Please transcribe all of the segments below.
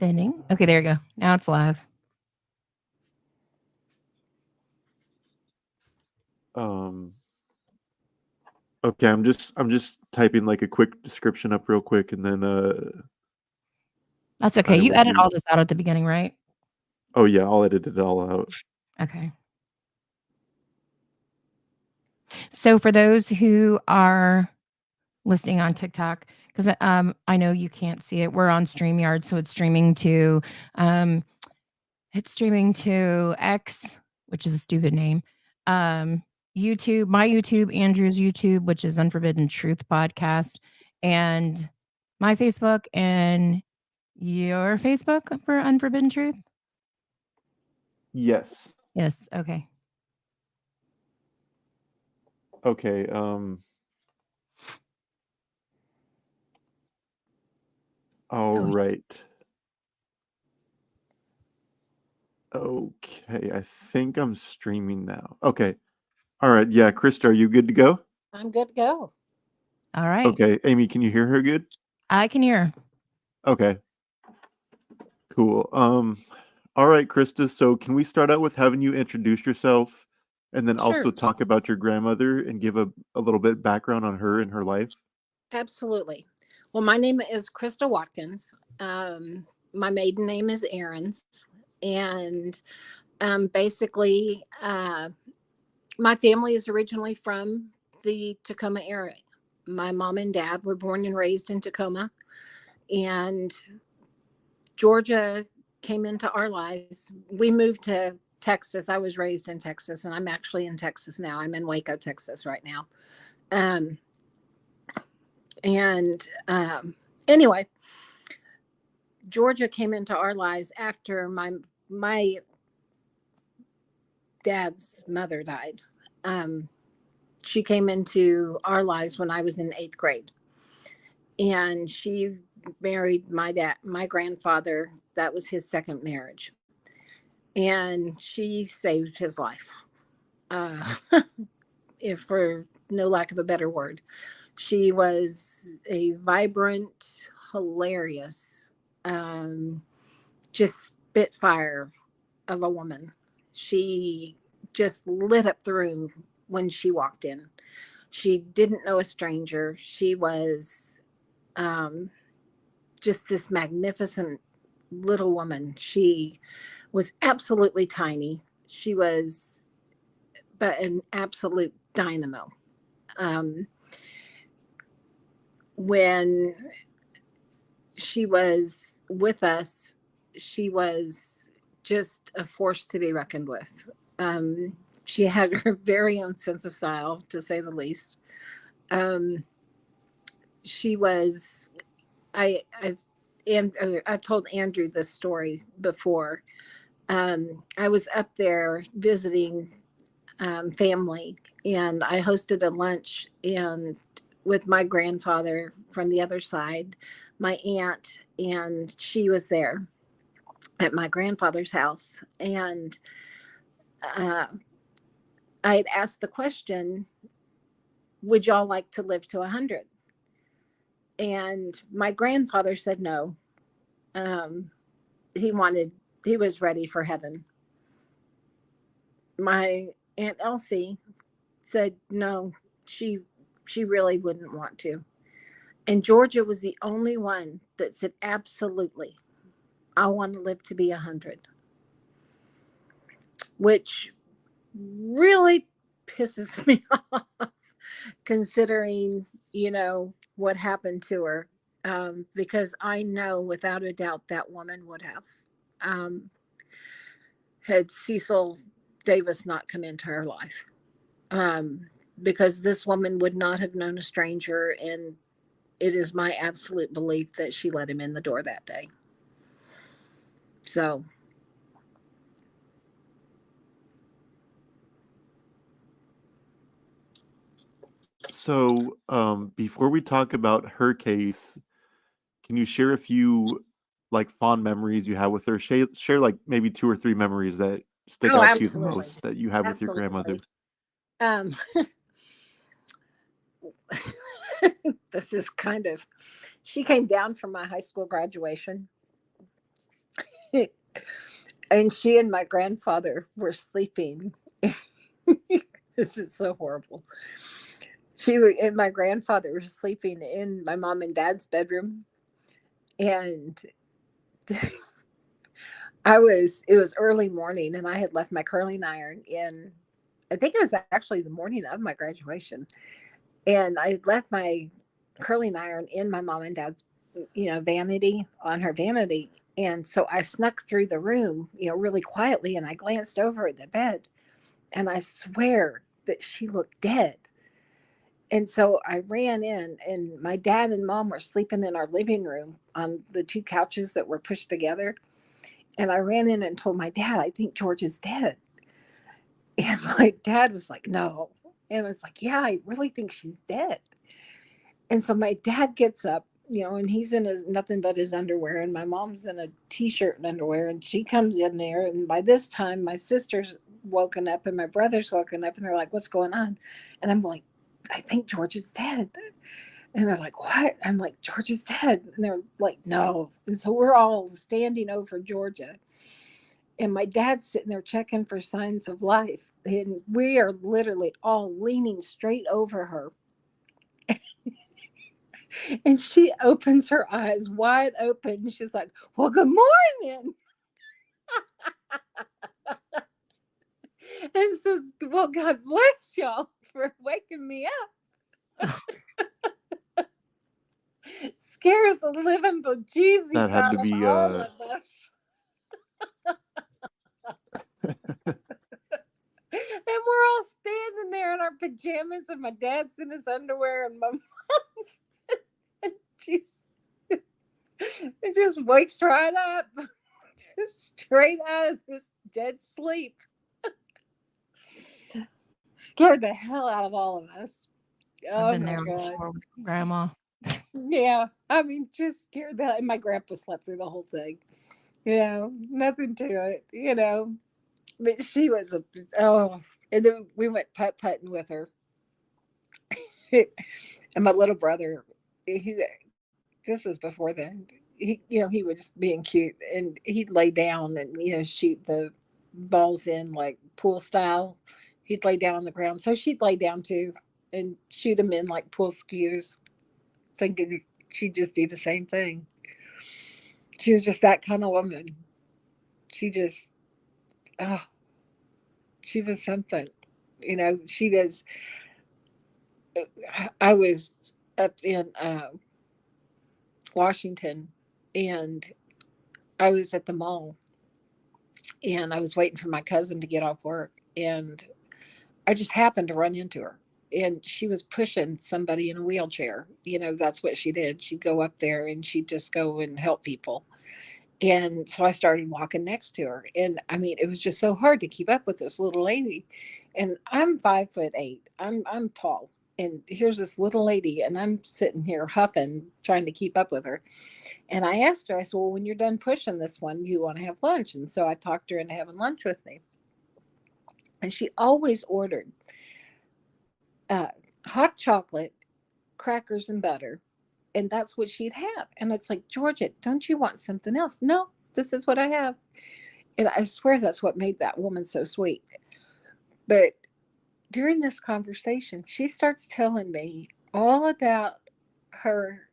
Spinning. Okay, there you go. Now it's live. Um, okay, I'm just typing like a quick description up real quick, and then That's okay. I You will edit do. all this out at the beginning, right? Oh yeah, I'll edit it all out. Okay. So for those who are listening on TikTok, because I know you can't see it, we're on StreamYard, so um, it's streaming to X, which is a stupid name, um, YouTube, my YouTube, Andrew's YouTube, which is Unforbidden Truth Podcast, and my Facebook and your Facebook for Unforbidden Truth. Yes. Yes. Okay. Okay. All Oh, right. Okay, I think I'm streaming now. Okay. All right. Yeah, Krista, are you good to go? I'm good to go. all right. Okay. Amy, can you hear her good? I can hear. Okay. Cool. All right, Krista. So can we start out with having you introduce yourself and then Sure. also talk about your grandmother and give a little bit background on her and her life? Absolutely. Well, my name is Krista Watkins. My maiden name is Aaron's. And basically, my family is originally from the Tacoma area. My mom and dad were born and raised in Tacoma. And Georgia came into our lives. We moved to Texas. I was raised in Texas, and I'm actually in Texas now. I'm in Waco, Texas right now. Um, and anyway, Georgia came into our lives after my dad's mother died. She came into our lives when I was in 8th grade, and she married my grandfather. That was his second marriage, and she saved his life. Uh, if for no lack of a better word, she was a vibrant, hilarious, um, just spitfire of a woman. She just lit up the room when she walked in. She didn't know a stranger. She was um, just this magnificent little woman. She was absolutely tiny. She was, but an absolute dynamo. Um, when she was with us, she was just a force to be reckoned with. She had her very own sense of style, to say the least. Um, she was, I've, and I've told Andrew this story before. I was up there visiting family, and I hosted a lunch and with my grandfather from the other side, my aunt, and she was there at my grandfather's house. And uh, I had asked the question, would y'all like to live to 100? And my grandfather said no. Um, he wanted, he was ready for heaven. My Aunt Elsie said no, she she really wouldn't want to. And Georgia was the only one that said absolutely, I want to live to be 100, which really pisses me off considering, what happened to her. Because I know without a doubt that woman would have, um, had Cecil Davis not come into her life. Um, because this woman would not have known a stranger, and it is my absolute belief that she let him in the door that day. So, So, before we talk about her case, can you share a few like fond memories you have with her? Share like maybe two or three memories that stick oh, out to you the absolutely. most that you have with your grandmother. Absolutely. Um, this is kind of, she came down from my high school graduation, And she and my grandfather were sleeping. This is so horrible. And my grandfather was sleeping in my mom and dad's bedroom, and it was early morning, and I had left my curling iron in, I think it was actually the morning of my graduation. And I had left my curling iron in my mom and dad's, vanity, on her vanity. And so I snuck through the room, really quietly, and I glanced over at the bed, and I swear that she looked dead. And so I ran in, and my dad and mom were sleeping in our living room on the two couches that were pushed together. And I ran in and told my dad, I think George is dead. And my dad was like, no. And I was like, yeah, I really think she's dead. And so my dad gets up, and he's in his nothing but his underwear, and my mom's in a t-shirt and underwear, and she comes in there. And by this time, my sister's woken up and my brother's woken up, and they're like, what's going on? And I'm like, I think George is dead. And they're like, what? I'm like, George is dead. And they're like, no. And so we're all standing over Georgia. And my dad's sitting there checking for signs of life. And we are literally all leaning straight over her. And she opens her eyes wide open. She's like, well, good morning. And so, well, God bless y'all for waking me up. Scares the living bejesus That had out to of be all of us. And we're all standing there in our pajamas, and my dad's in his underwear, and my mom's, and it just wakes right up, just straight eyes, just dead sleep. Scared the hell out of all of us. I've Oh been my there God. before with grandma. Yeah. I mean, just scared the hell. And my grandpa slept through the whole thing. Nothing to it. But she was and then we went putt-putting with her. And my little brother, this was before then. He was being cute, and he'd lay down and shoot the balls in like pool style. He'd lay down on the ground, so she'd lay down too and shoot them in like pool skews, thinking she'd just do the same thing. She was just that kind of woman. She just, oh, she was something. She was. I was up in Washington, and I was at the mall, and I was waiting for my cousin to get off work, and I just happened to run into her. And she was pushing somebody in a wheelchair. That's what she did. She'd go up there and she'd just go and help people. And so I started walking next to her. And I mean, it was just so hard to keep up with this little lady. And I'm 5'8". I'm tall. And here's this little lady, and I'm sitting here huffing, trying to keep up with her. And I asked her, I said, well, when you're done pushing this one, do you want to have lunch? And so I talked her into having lunch with me. And she always ordered uh, hot chocolate, crackers, and butter. And that's what she'd have. And it's like, Georgia, don't you want something else? No, this is what I have. And I swear that's what made that woman so sweet. But during this conversation, she starts telling me all about her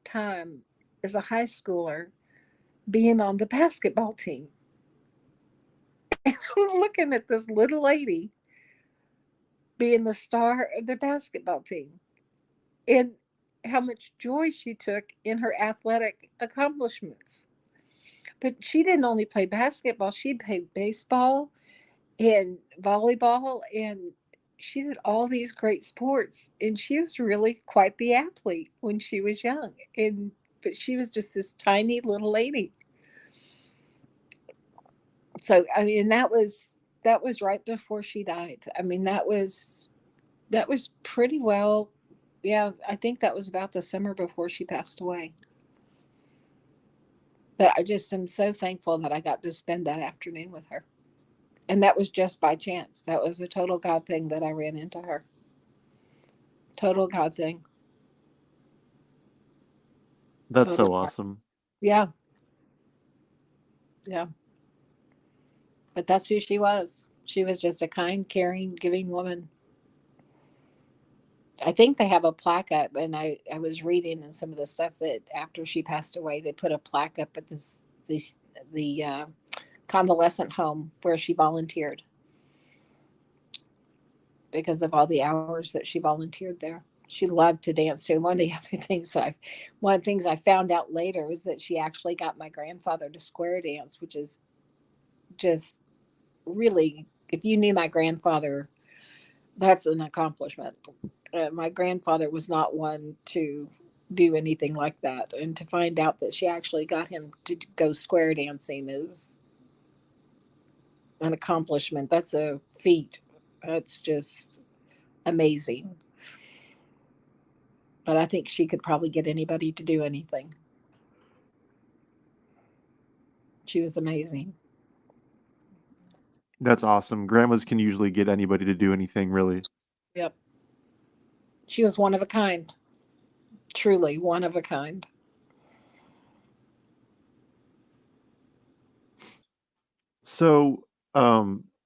time as a high schooler being on the basketball team. And I'm looking at this little lady being the star of the basketball team, and how much joy she took in her athletic accomplishments. But she didn't only play basketball, she played baseball and volleyball, and she did all these great sports. And she was really quite the athlete when she was young. But she was just this tiny little lady. So I mean, that was right before she died. I mean, that was pretty well, yeah, I think that was about the summer before she passed away. But I just am so thankful that I got to spend that afternoon with her. And that was just by chance. That was a total God thing that I ran into her. Total God thing. That's Total so God. awesome. Yeah. Yeah. But that's who she was. She was just a kind, caring, giving woman. I think they have a plaque up, and I was reading in some of the stuff that after she passed away, they put a plaque up at this the convalescent home where she volunteered because of all the hours that she volunteered there. She loved to dance too. One of the things I found out later is that she actually got my grandfather to square dance, which is just really, if you knew my grandfather, that's an accomplishment. My grandfather was not one to do anything like that, and to find out that she actually got him to go square dancing is an accomplishment. That's a feat. That's just amazing. But I think she could probably get anybody to do anything. She was amazing. That's awesome. Grandmas can usually get anybody to do anything, really. Yep. She was one of a kind. Truly one of a kind. So,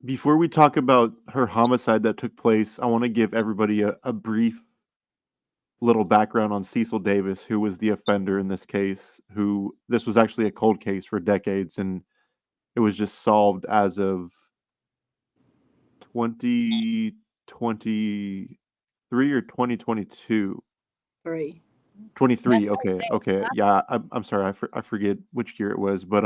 before we talk about her homicide that took place, I want to give everybody a brief little background on Cecil Davis, who was the offender in this case, who this was actually a cold case for decades, and it was just solved as of 2023 or 2022. 3. 23, okay, okay, yeah, I'm sorry, I forget which year it was, but,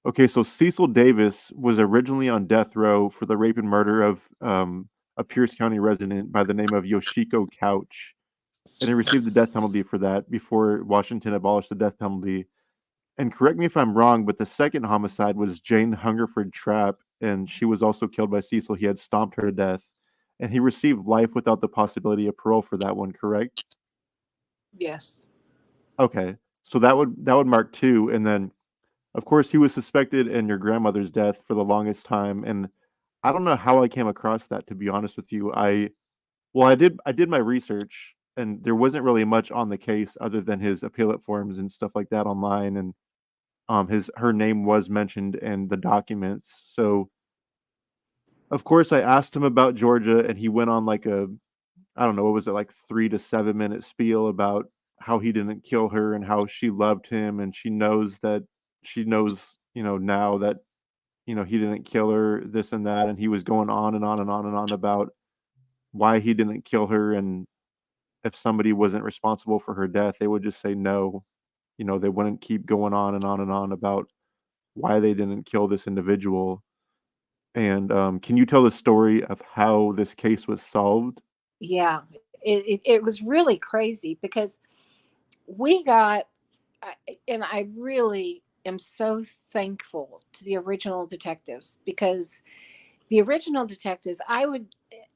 okay, so Cecil Davis was originally on death row for the rape and murder of, a Pierce County resident by the name of Yoshiko Couch, and he received the death penalty for that before Washington abolished the death penalty. And correct me if I'm wrong, but the second homicide was Jane Hungerford Trapp, and she was also killed by Cecil. He had stomped her to death, and he received life without the possibility of parole for that one, correct? Yes. Okay. So that would mark 2, and then, of course, he was suspected in your grandmother's death for the longest time, and I don't know how I came across that, to be honest with you. I did my research, and there wasn't really much on the case other than his appellate forms and stuff like that online, and, his her name was mentioned in the documents. So, of course, I asked him about Georgia, and he went on like a I don't know, what was it, like 3 to 7-minute spiel about how he didn't kill her and how she loved him, and she knows, now that, he didn't kill her, this and that, and he was going on and on and on and on about why he didn't kill her, and if somebody wasn't responsible for her death, they would just say no. They wouldn't keep going on and on and on about why they didn't kill this individual. And, can you tell the story of how this case was solved? Yeah. It was really crazy because we got, and I really am so thankful to the original detectives, because the original detectives, I would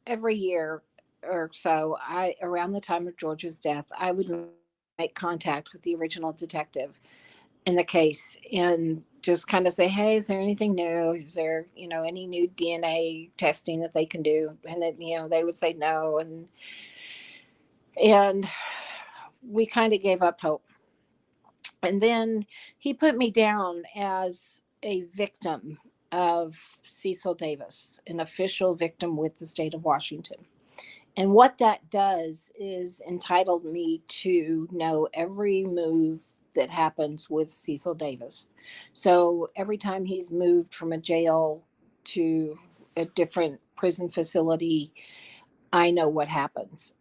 every year or so, I around the time of George's death, I would make contact with the original detective in the case and just kind of say, hey, is there anything new? Is there, any new DNA testing that they can do? And then, they would say no. And we kind of gave up hope. And then he put me down as a victim of Cecil Davis, an official victim with the state of Washington. And what that does is entitled me to know every move that happens with Cecil Davis. So every time he's moved from a jail to a different prison facility, I know what happens.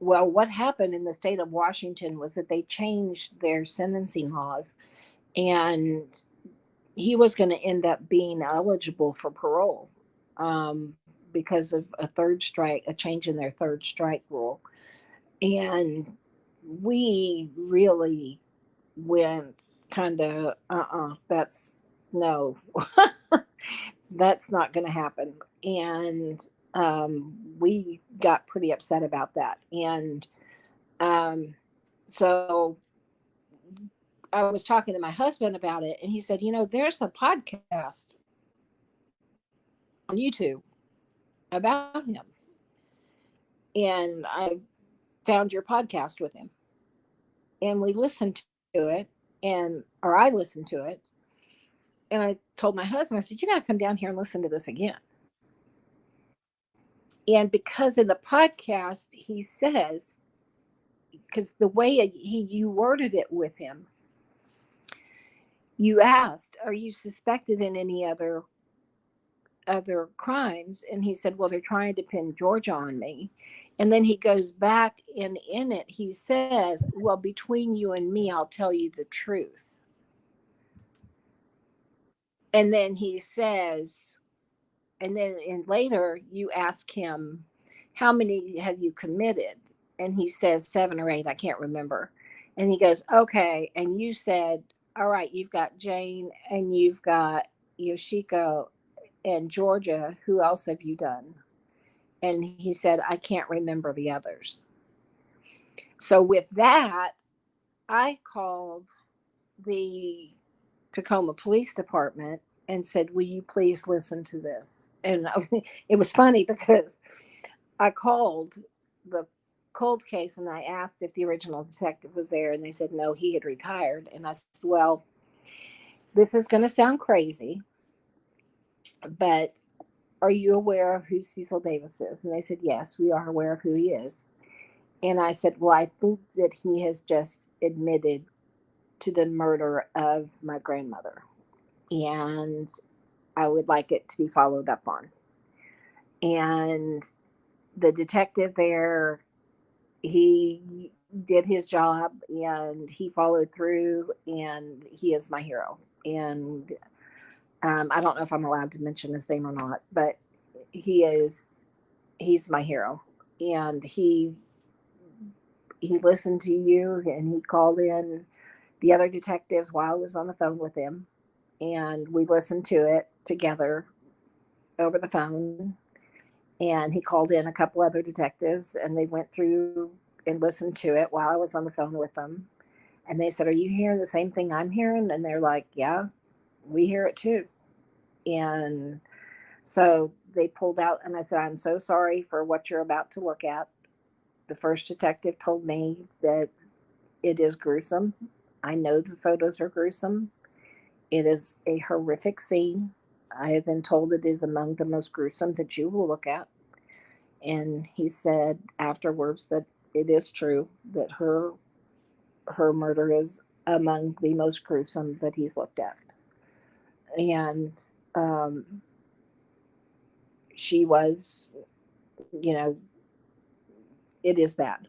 Well, what happened in the state of Washington was that they changed their sentencing laws, and he was going to end up being eligible for parole, um, because of a change in their third strike rule. And we really went kind of, that's no, that's not going to happen. And we got pretty upset about that. And um, so I was talking to my husband about it, and he said, there's a podcast on YouTube about him. And I found your podcast with him, and we listened to it, or I listened to it. And I told my husband, I said, you got to come down here and listen to this again. And because in the podcast, he says, because the way you worded it with him, you asked, are you suspected in any other crimes? And he said, well, they're trying to pin Georgia on me. And then he goes back and in it, he says, well, between you and me, I'll tell you the truth. And then he says, and later you ask him, how many have you committed? And he says 7 or 8, I can't remember. And he goes, okay. And you said, all right, you've got Jane and you've got Yoshiko and Georgia. Who else have you done? And he said, I can't remember the others. So with that, I called the Tacoma Police Department and said, will you please listen to this? And it was funny because I called the cold case and I asked if the original detective was there, and they said no, he had retired. And I said, well, this is going to sound crazy, but are you aware of who Cecil Davis is? And they said, yes, we are aware of who he is. And I said, well, I think that he has just admitted to the murder of my grandmother, and I would like it to be followed up on. And the detective there, he did his job and he followed through, and he is my hero. And I don't know if I'm allowed to mention his name or not, but he's my hero. And he listened to you, and he called in the other detectives while I was on the phone with him, and we listened to it together over the phone. And he called in a couple other detectives, and they went through and listened to it while I was on the phone with them. And they said, are you hearing the same thing I'm hearing? And they're like, yeah, we hear it too. And so they pulled out, and I said, I'm so sorry for what you're about to look at. The first detective told me that it is gruesome. I know the photos are gruesome. It is a horrific scene. I have been told it is among the most gruesome that you will look at. And he said afterwards that it is true that her murder is among the most gruesome that he's looked at. And she was, it is bad.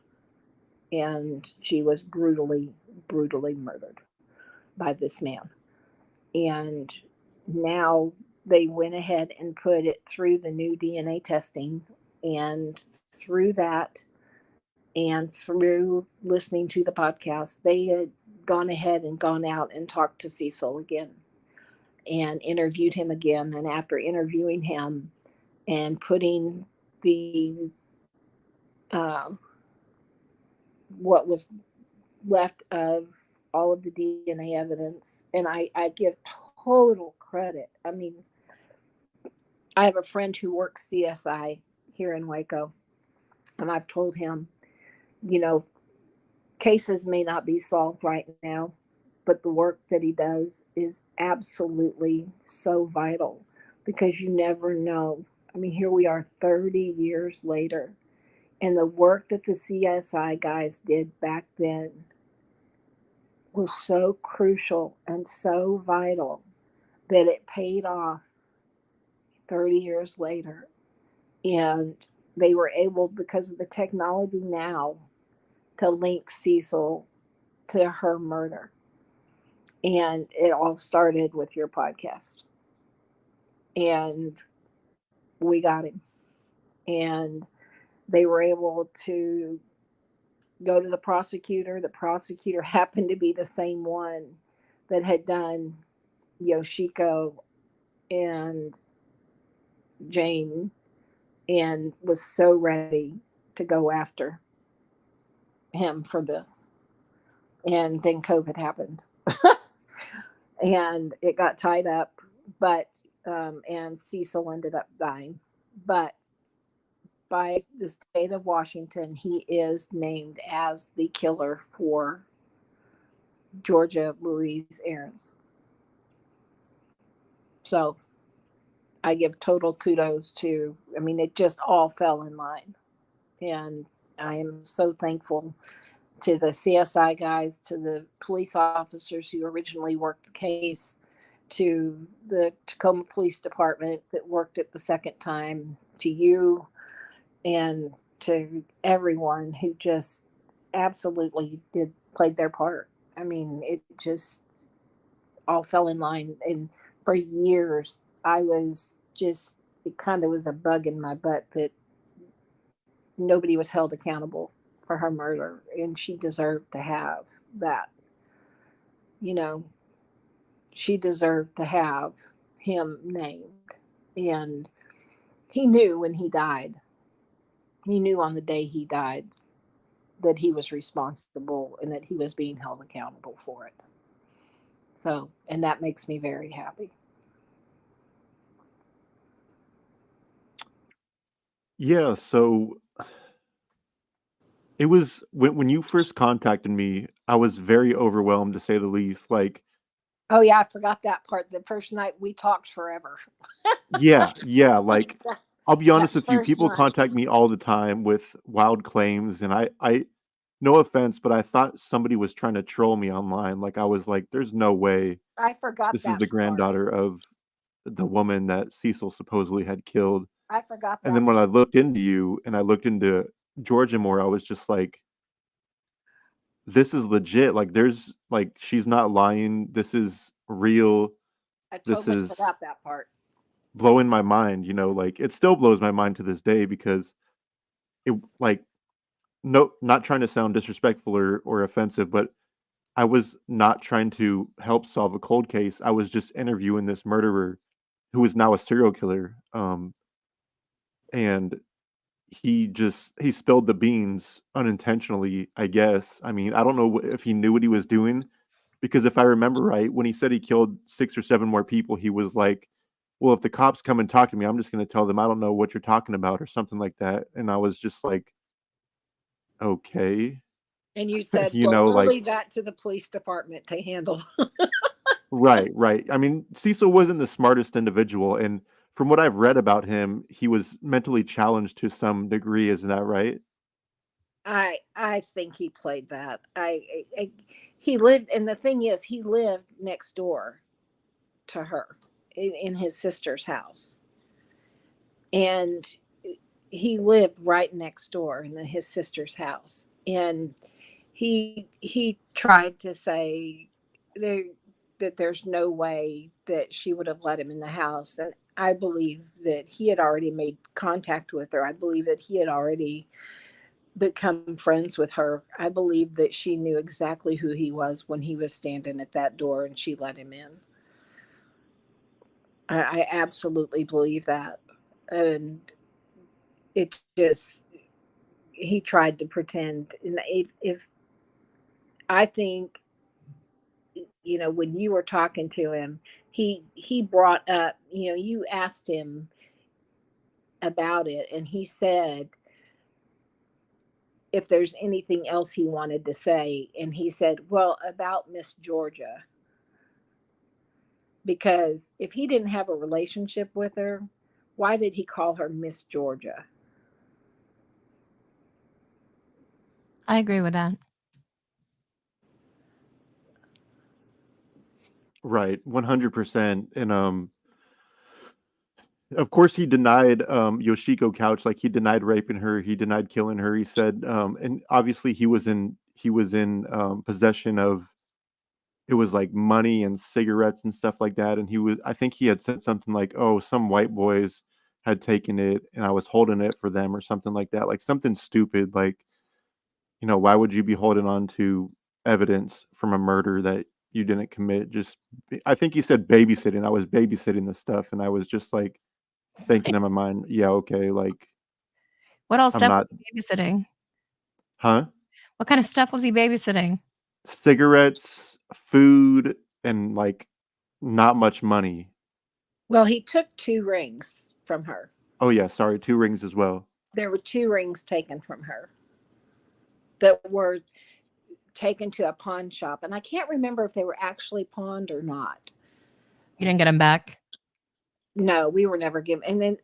And she was brutally murdered by this man. And now they went ahead and put it through the new DNA testing, and through that and through listening to the podcast, they had gone ahead and gone out and talked to Cecil again and interviewed him again. And after interviewing him and putting the what was left of all of the DNA evidence, and I give total credit. I mean, I have a friend who works CSI here in Waco, and I've told him, cases may not be solved right now, but the work that he does is absolutely so vital, because you never know. I mean, here we are 30 years later, and the work that the CSI guys did back then was so crucial and so vital that it paid off 30 years later. And they were able, because of the technology now, to link Cecil to her murder. And it all started with your podcast. And we got him. And they were able to go to the prosecutor. The prosecutor happened to be the same one that had done Yoshiko and Jane, and was so ready to go after him for this. And then COVID happened. And it got tied up, but and Cecil ended up dying. But by the state of Washington, he is named as the killer for Georgia Louise Aarons. So I give total kudos to, I mean, it just all fell in line. And I am so thankful to the CSI guys, to the police officers who originally worked the case, to the Tacoma Police Department that worked it the second time, to you, and to everyone who just absolutely played their part. I mean, it just all fell in line. And for years, I was just, it kind of was a bug in my butt that nobody was held accountable for her murder, and she deserved to have that. You know, she deserved to have him named. And he knew when he died, he knew on the day he died that he was responsible and that he was being held accountable for it. So, and that makes me very happy. Yeah, so it was when you first contacted me, I was very overwhelmed to say the least. Like, Oh yeah, I forgot that part. The first night we talked forever. yeah, like that, I'll be honest that with you, first people night. contact me all the time with wild claims, and I no offense, but I thought somebody was trying to troll me online. Like, I was like, there's no way I forgot this is that the part. granddaughter of the woman that Cecil supposedly had killed. I forgot And that then when I part. looked into you and I looked into Georgia more, I was just like, this is legit. Like, there's like, she's not lying. This is real. I This totally is forgot that part. blowing my mind, like it still blows my mind to this day because it like no not trying to sound disrespectful or offensive, but I was not trying to help solve a cold case. I was just interviewing this murderer who is now a serial killer. And he spilled the beans unintentionally, I guess. I mean, I don't know if he knew what he was doing, because if I remember right, when he said he killed 6 or 7 more people, he was like, "Well, if the cops come and talk to me, I'm just gonna tell them I don't know what you're talking about," or something like that, and I was just like, "Okay." And you said, You well, know, we'll like leave that to the police department to handle. right, right. I mean, Cecil wasn't the smartest individual, and from what I've read about him, he was mentally challenged to some degree, isn't that right? I think he played that. He lived, and the thing is, he lived next door to her in his sister's house, and he lived right next door in his sister's house, and he tried to say there that there's no way that she would have let him in the house, and I believe that he had already made contact with her. I believe that he had already become friends with her. I believe that she knew exactly who he was when he was standing at that door and she let him in. I absolutely believe that. And it just, he tried to pretend. And if I think, when you were talking to him, he brought up, you asked him about it, and he said if there's anything else he wanted to say. And he said, well, about Miss Georgia. Because if he didn't have a relationship with her, why did he call her Miss Georgia? I agree with that. Right, 100%. And of course he denied Yoshiko Couch, like he denied raping her, he denied killing her. He said and obviously he was in possession of, it was like money and cigarettes and stuff like that, and I think he had said something like, "Oh, some white boys had taken it and I was holding it for them," or something like that. Like something stupid, like, why would you be holding on to evidence from a murder that you didn't commit? Just I think he said babysitting. I was babysitting the stuff, and I was just like thinking in my mind, yeah, okay, like What all I'm stuff not, was he babysitting? huh? What kind of stuff was he babysitting? Cigarettes, food, and like not much money. Well, he took 2 rings from her. Oh yeah, sorry, 2 rings as well. There were 2 rings taken from her that were taken to a pawn shop. And I can't remember if they were actually pawned or not. You didn't get him back? No, we were never given. And then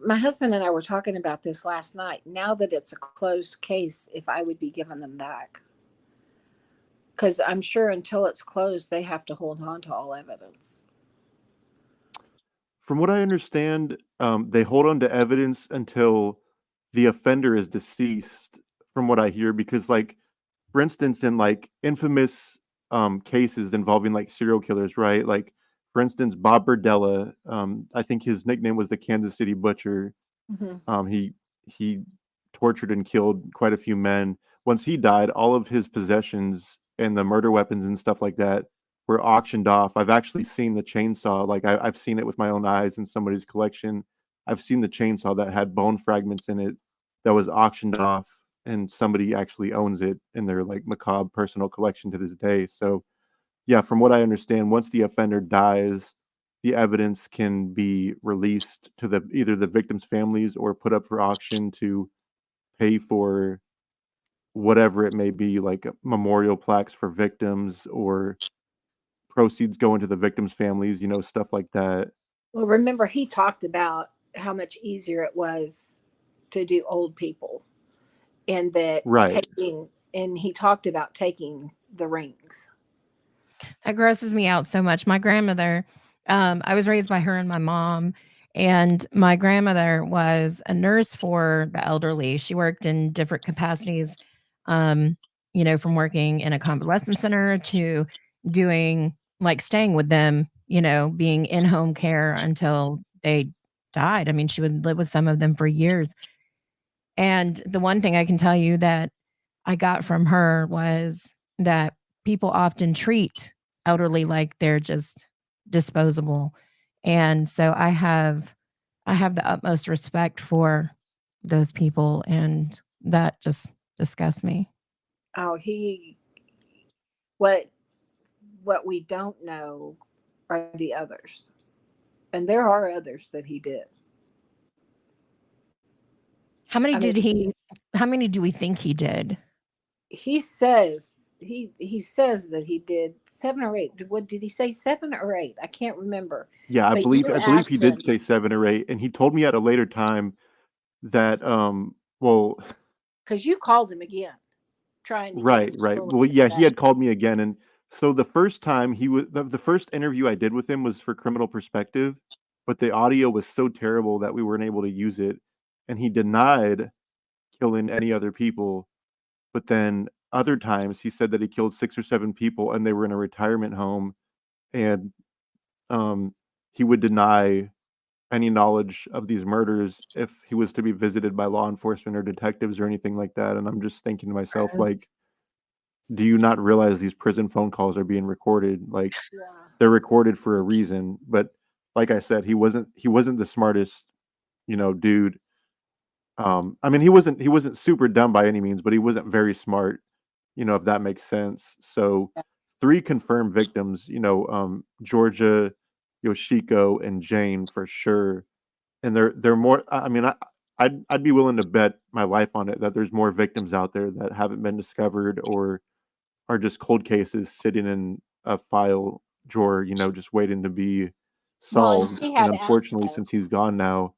my husband and I were talking about this last night. Now that it's a closed case, if I would be giving them back, because I'm sure until it's closed, they have to hold on to all evidence. From what I understand, they hold on to evidence until the offender is deceased, from what I hear, because, like, for instance, in like infamous cases involving like serial killers, right? Like, for instance, Bob Berdella, I think his nickname was the Kansas City Butcher. Hmm. He tortured and killed quite a few men. Once he died, all of his possessions and the murder weapons and stuff like that were auctioned off. I've actually seen the chainsaw, like I've seen it with my own eyes in somebody's collection. I've seen the chainsaw that had bone fragments in it that was auctioned off, and somebody actually owns it in their like macabre personal collection to this day. So yeah, from what I understand, once the offender dies, the evidence can be released to the either the victims' families or put up for auction to pay for whatever it may be, like memorial plaques for victims or proceeds going to the victims' families, stuff like that. Well, remember, he talked about how much easier it was to do old people, and that Right. taking, and he talked about taking the rings. That grosses me out so much. My grandmother, I was raised by her and my mom, and my grandmother was a nurse for the elderly. She worked in different capacities, um, from working in a convalescent center to doing like staying with them, being in home care until they died. I mean, she would live with some of them for years. And the one thing I can tell you that I got from her was that people often treat elderly like they're just disposable. And so I have the utmost respect for those people, and that just disgusts me. Oh, what what we don't know are the others, and there are others that he did. How many I did mean, he how many do we think he did? he says he says that he did 7 or 8. What did he say? 7 or 8? I can't remember. Yeah, I But believe you I believe he asked did him say 7 or 8, and he told me at a later time that well, because you called him again, trying to get him right, to right. pull Well, it yeah, he back. had called me again, and so the first time the first interview I did with him was for Criminal Perspective, but the audio was so terrible that we weren't able to use it, and he denied killing any other people. But then other times he said that he killed 6 or 7 people, and they were in a retirement home, and um, he would deny any knowledge of these murders if he was to be visited by law enforcement or detectives or anything like that. And I'm just thinking to myself, like, do you not realize these prison phone calls are being recorded? Like, Yeah. they're recorded for a reason. But like I said, he wasn't the smartest, dude. I mean, he wasn't super dumb by any means, but he wasn't very smart, if that makes sense. So 3 confirmed victims, Georgia, Yoshiko, and Jane for sure. And they're more. I mean, I'd be willing to bet my life on it that there's more victims out there that haven't been discovered or are just cold cases sitting in a file drawer, just waiting to be Well, and solved. he And had unfortunately, access. since he's gone now,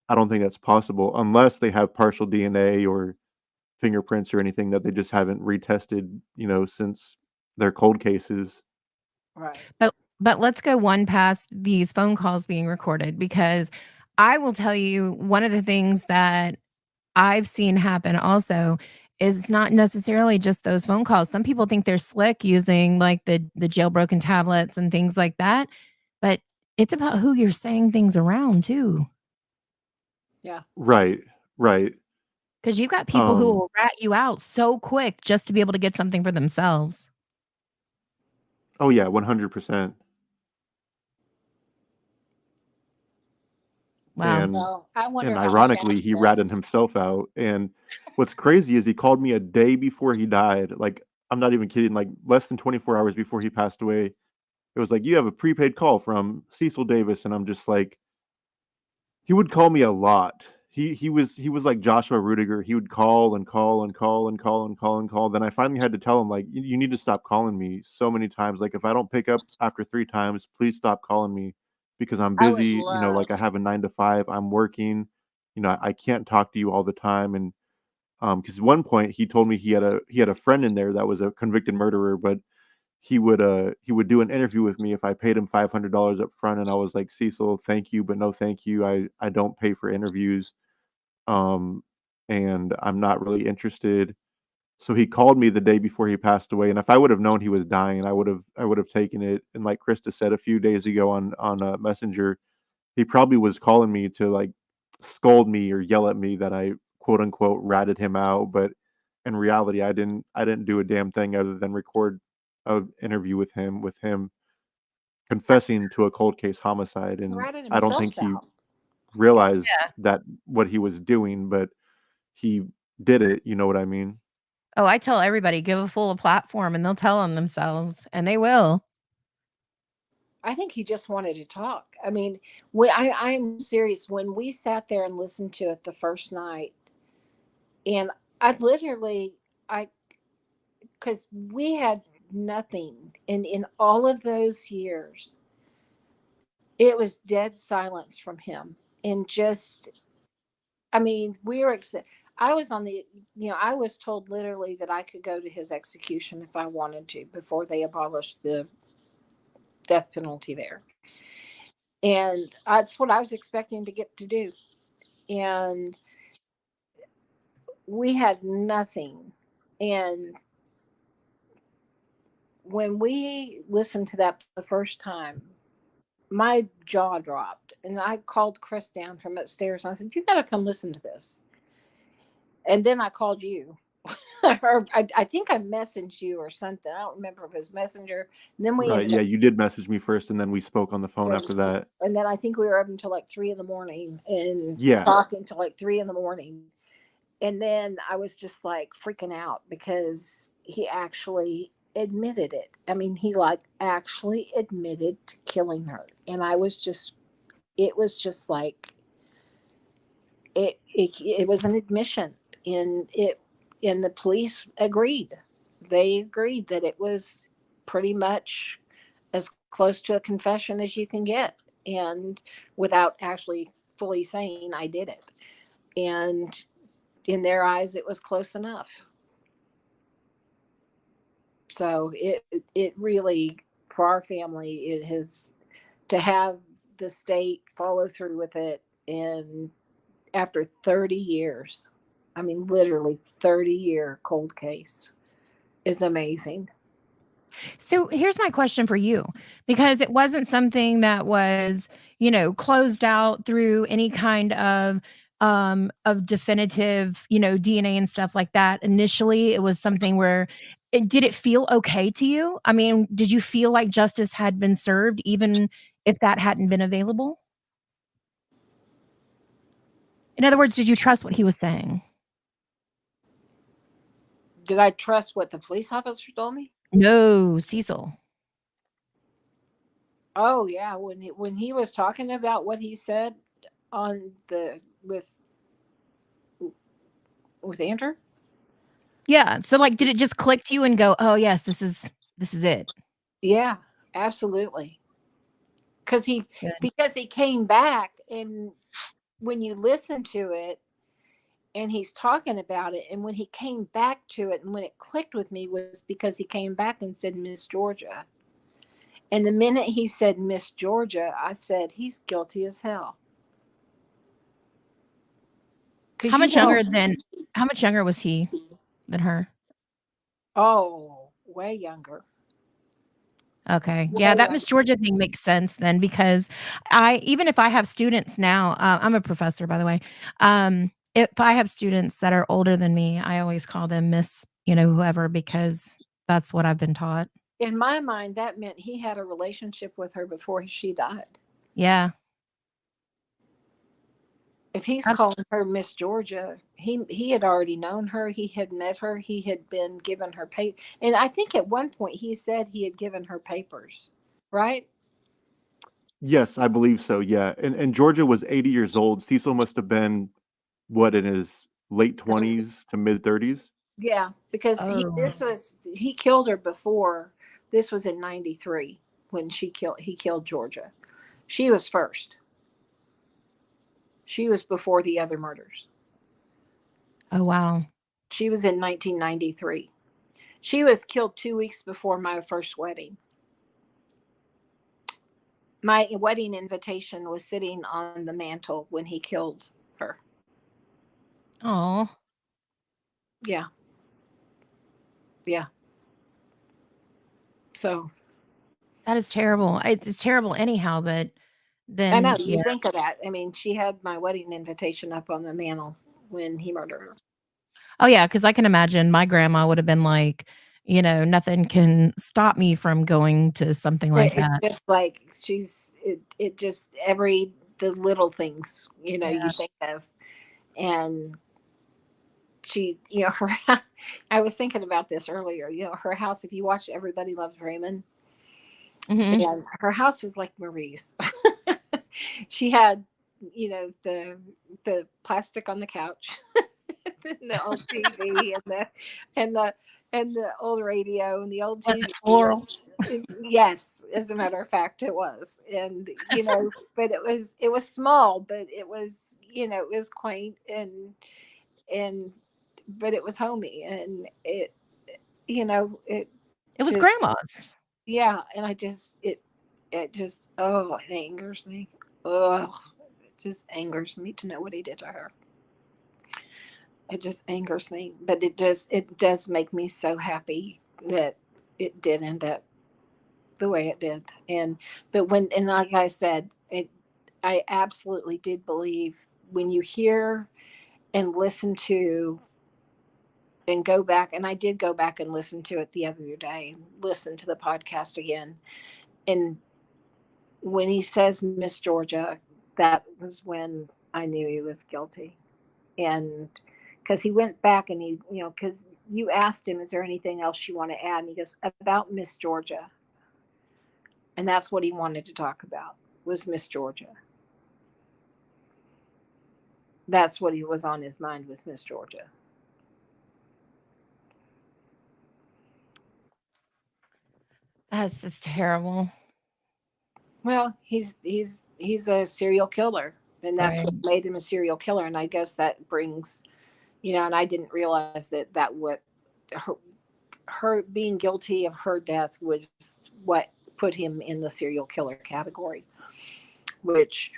I don't think that's possible unless they have partial DNA or fingerprints or anything that they just haven't retested, since their cold cases. Right. But let's go one past these phone calls being recorded, because I will tell you one of the things that I've seen happen also is not necessarily just those phone calls. Some people think they're slick using like the jailbroken tablets and things like that, but it's about who you're saying things around too. Yeah. Right, right. Because you've got people who Um, will rat you out so quick just to be able to get something for themselves. oh yeah, 100%. Wow. And Well, I and wonder how ironically, he fast. ratted himself out. And what's crazy is he called me a day before he died. Like, I'm not even kidding. Like, less than 24 hours before he passed away, it was like, you have a prepaid call from Cecil Davis, and I'm just like, he would call me a lot. He was like Joshua Rudiger. He would call and call and call and call and call and call. Then I finally had to tell him, like, you need to stop calling me so many times. Like, if I don't pick up after 3 times, please stop calling me. because I'm I would busy, love. like I have a 9 to 5, I'm working, I can't talk to you all the time. And because at one point he told me he had a friend in there that was a convicted murderer, but he would do an interview with me if I paid him $500 up front. And I was like, Cecil, thank you, but no thank you. I don't pay for interviews. Um and I'm not really interested. So he called me the day before he passed away, and if I would have known he was dying, I would have taken it. And like Krista said a few days ago on Messenger, he probably was calling me to like scold me or yell at me that I quote unquote ratted him out, but in reality, I didn't do a damn thing other than record an interview with him confessing to a cold case homicide. And Ratted I don't himself think he out. realized Yeah. that what he was doing, but he did it. You know what I mean? Oh, I tell everybody, give a fool a platform and they'll tell on themselves, and they will. I think he just wanted to talk. I mean, I'm serious. When we sat there and listened to it the first night, and I literally, I, because we had nothing, and in all of those years, it was dead silence from him, and just, I mean, we were. I was on the, I was told literally that I could go to his execution if I wanted to before they abolished the death penalty there. And that's what I was expecting to get to do. And we had nothing. And when we listened to that the first time, my jaw dropped. And I called Chris down from upstairs and I said, "You got to come listen to this." And then I called you. Or I think I messaged you or something. I don't remember if it was Messenger. And then we Right. ended Yeah, up, you did message me first, and then we spoke on the phone after that. and then I think we were up until like 3 in the morning and Yeah. talking till like 3 in the morning. And then I was just like freaking out because he actually admitted it. I mean, he like actually admitted to killing her. And I was just, it was just like, it was an admission. And and the police agreed. They agreed that it was pretty much as close to a confession as you can get. And without actually fully saying, I did it. And in their eyes, it was close enough. So it really, for our family, it has, to have the state follow through with it, and after 30 years, I mean literally 30-year cold case, is amazing. So here's my question for you, because it wasn't something that was, closed out through any kind of definitive, DNA and stuff like that. Initially, it was something where did it feel okay to you? I mean, did you feel like justice had been served even if that hadn't been available? In other words, did you trust what he was saying? Did I trust what the police officer told me? No, Cecil. Oh yeah, when he was talking about what he said on the with Andrew. Yeah. So like did it just click to you and go, "Oh, yes, this is it." Yeah, absolutely. Good. Because he came back, and when you listen to it and he's talking about it, and when he came back to it and when it clicked with me was because he came back and said Miss Georgia. And the minute he said Miss Georgia, I said he's guilty as hell. How Because much younger than how much younger was he than her? oh, way younger. Okay. Way Yeah, that younger. Miss Georgia thing makes sense then because even if I have students now, I'm a professor, by the way. If I have students that are older than me, I always call them Miss, whoever, because that's what I've been taught. In my mind, that meant he had a relationship with her before she died. Yeah. If he's That's calling her Miss Georgia, he had already known her. He had met her. He had been given her pay. And I think at one point he said he had given her papers, right? Yes, I believe so. Yeah. And Georgia was 80 years old. Cecil must have been what, in his late 20s to mid 30s? Yeah, because oh. he killed her before. This was in '93 when he killed Georgia. She was first. She was before the other murders. Oh, wow. She was in 1993. She was killed 2 weeks before my first wedding. My wedding invitation was sitting on the mantle when he killed her. Oh, Yeah. Yeah. So that is terrible. It's terrible anyhow, but I know then, you yeah. think of that. I mean, she had my wedding invitation up on the mantle when he murdered her. Oh, yeah, because I can imagine my grandma would have been like, nothing can stop me from going to something like It's that. just like it just the little things, you Yeah. think of. And she, her, I was thinking about this earlier, her house, if you watch Everybody Loves Raymond, Mhm. and her house was like Marie's. She had, the plastic on the couch, and the old TV, and the old radio, and the old Was TV. it floral? Yes, as a matter of fact, it was. And but it was small, but it was, it was quaint, and but it was homey, and it It was just, grandma's. yeah. And it just, oh, it angers me. Oh, it just angers me to know what he did to her. It just angers me, but it does make me so happy that it did end up the way it did. And like I said, I absolutely did believe, when you hear and listen to and go back, and I did go back and listen to it the other day, listen to the podcast again. And when he says Miss Georgia, that was when I knew he was guilty. And because he went back, and because you asked him, is there anything else you want to add? And he goes, about Miss Georgia. And that's what he wanted to talk about, was Miss Georgia. That's what he was on his mind, with Miss Georgia. That's just terrible. Well, he's a serial killer, and that's Right. what made him a serial killer. And I guess that brings, and I didn't realize that what her being guilty of her death was what put him in the serial killer category, which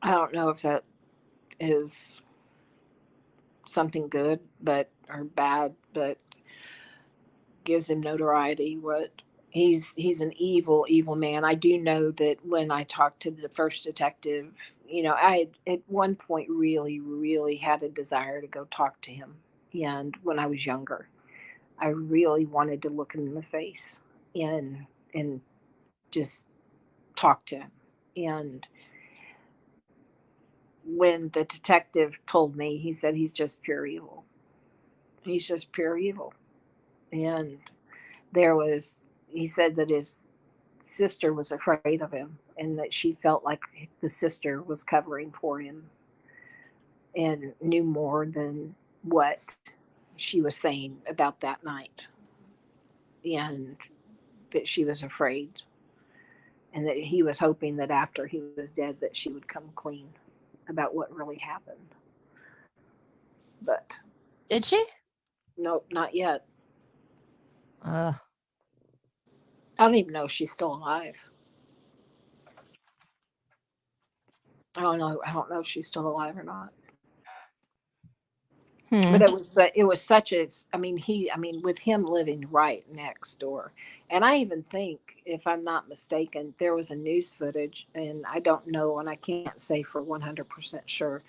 I don't know if that is something good, or bad, but gives him notoriety. What he's an evil man. I do know that when I talked to the first detective, I at one point really had a desire to go talk to him. And when I was younger, I really wanted to look him in the face and just talk to him. And when the detective told me, he said he's just pure evil. He's just pure evil. And he said that his sister was afraid of him, and that she felt like the sister was covering for him and knew more than what she was saying about that night, and that she was afraid, and that he was hoping that after he was dead that she would come clean about what really happened. But Did she? nope, not yet. Uh, I don't even know if she's still alive. I don't know. I don't know if she's still alive or not. But it was such a, I mean, with him living right next door. And I even think, if I'm not mistaken, there was a news footage, and I don't know, and I can't say for 100% sure,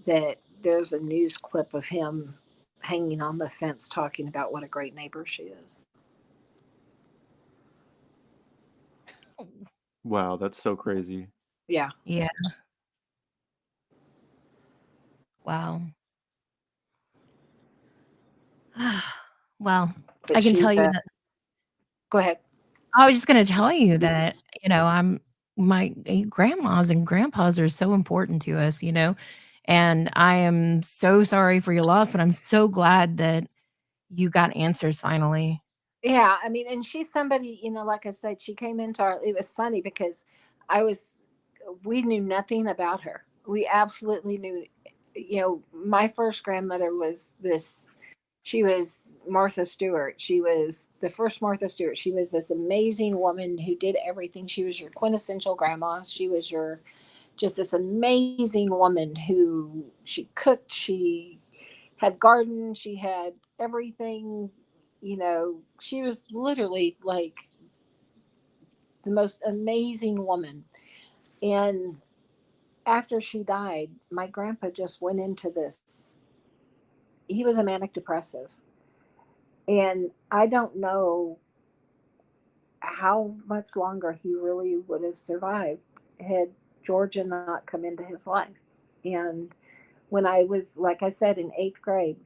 that there's a news clip of him hanging on the fence talking about what a great neighbor she is. Wow, that's so crazy. Yeah. Yeah. Wow. Well, But I can she's tell you that go ahead. I was just gonna tell you that, my grandmas and grandpas are so important to us, and I am so sorry for your loss, but I'm so glad that you got answers finally. Yeah, I mean, and she's somebody, like I said, she came into it was funny because I was, we knew nothing about her. We absolutely knew, my first grandmother was she was Martha Stewart. She was the first Martha Stewart. She was this amazing woman who did everything. She was your quintessential grandma. She was just this amazing woman who she cooked, she had garden, she had everything, she was literally like the most amazing woman. And after she died, my grandpa just went into this. He was a manic depressive. And I don't know how much longer he really would have survived had Georgia not come into his life. And when I was, like I said, in eighth grade,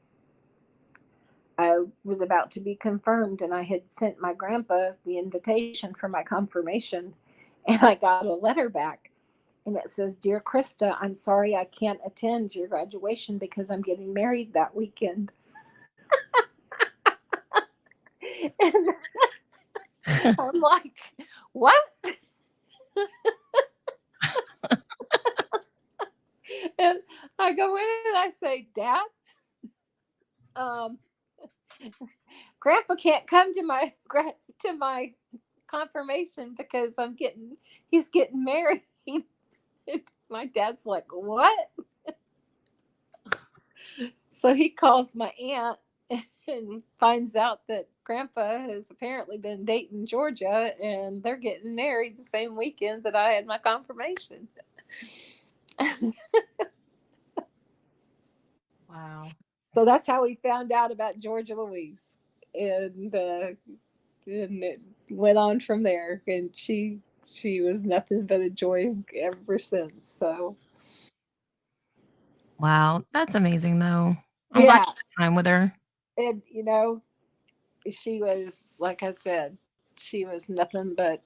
I was about to be confirmed, and I had sent my grandpa the invitation for my confirmation, and I got a letter back, and it says, "Dear Krista, I'm sorry I can't attend your graduation because I'm getting married that weekend." And I'm like, "What?" And I go in and I say, "Dad, um, Grandpa can't come to my confirmation because he's getting married." My dad's like, "What?" So he calls my aunt and finds out that Grandpa has apparently been dating Georgia, and they're getting married the same weekend that I had my confirmation. Wow. So that's how we found out about Georgia Louise, and it went on from there. And she was nothing but a joy ever since. So Wow. That's amazing, though. I'm glad yeah, you had time with her. and she was, like I said, she was nothing but,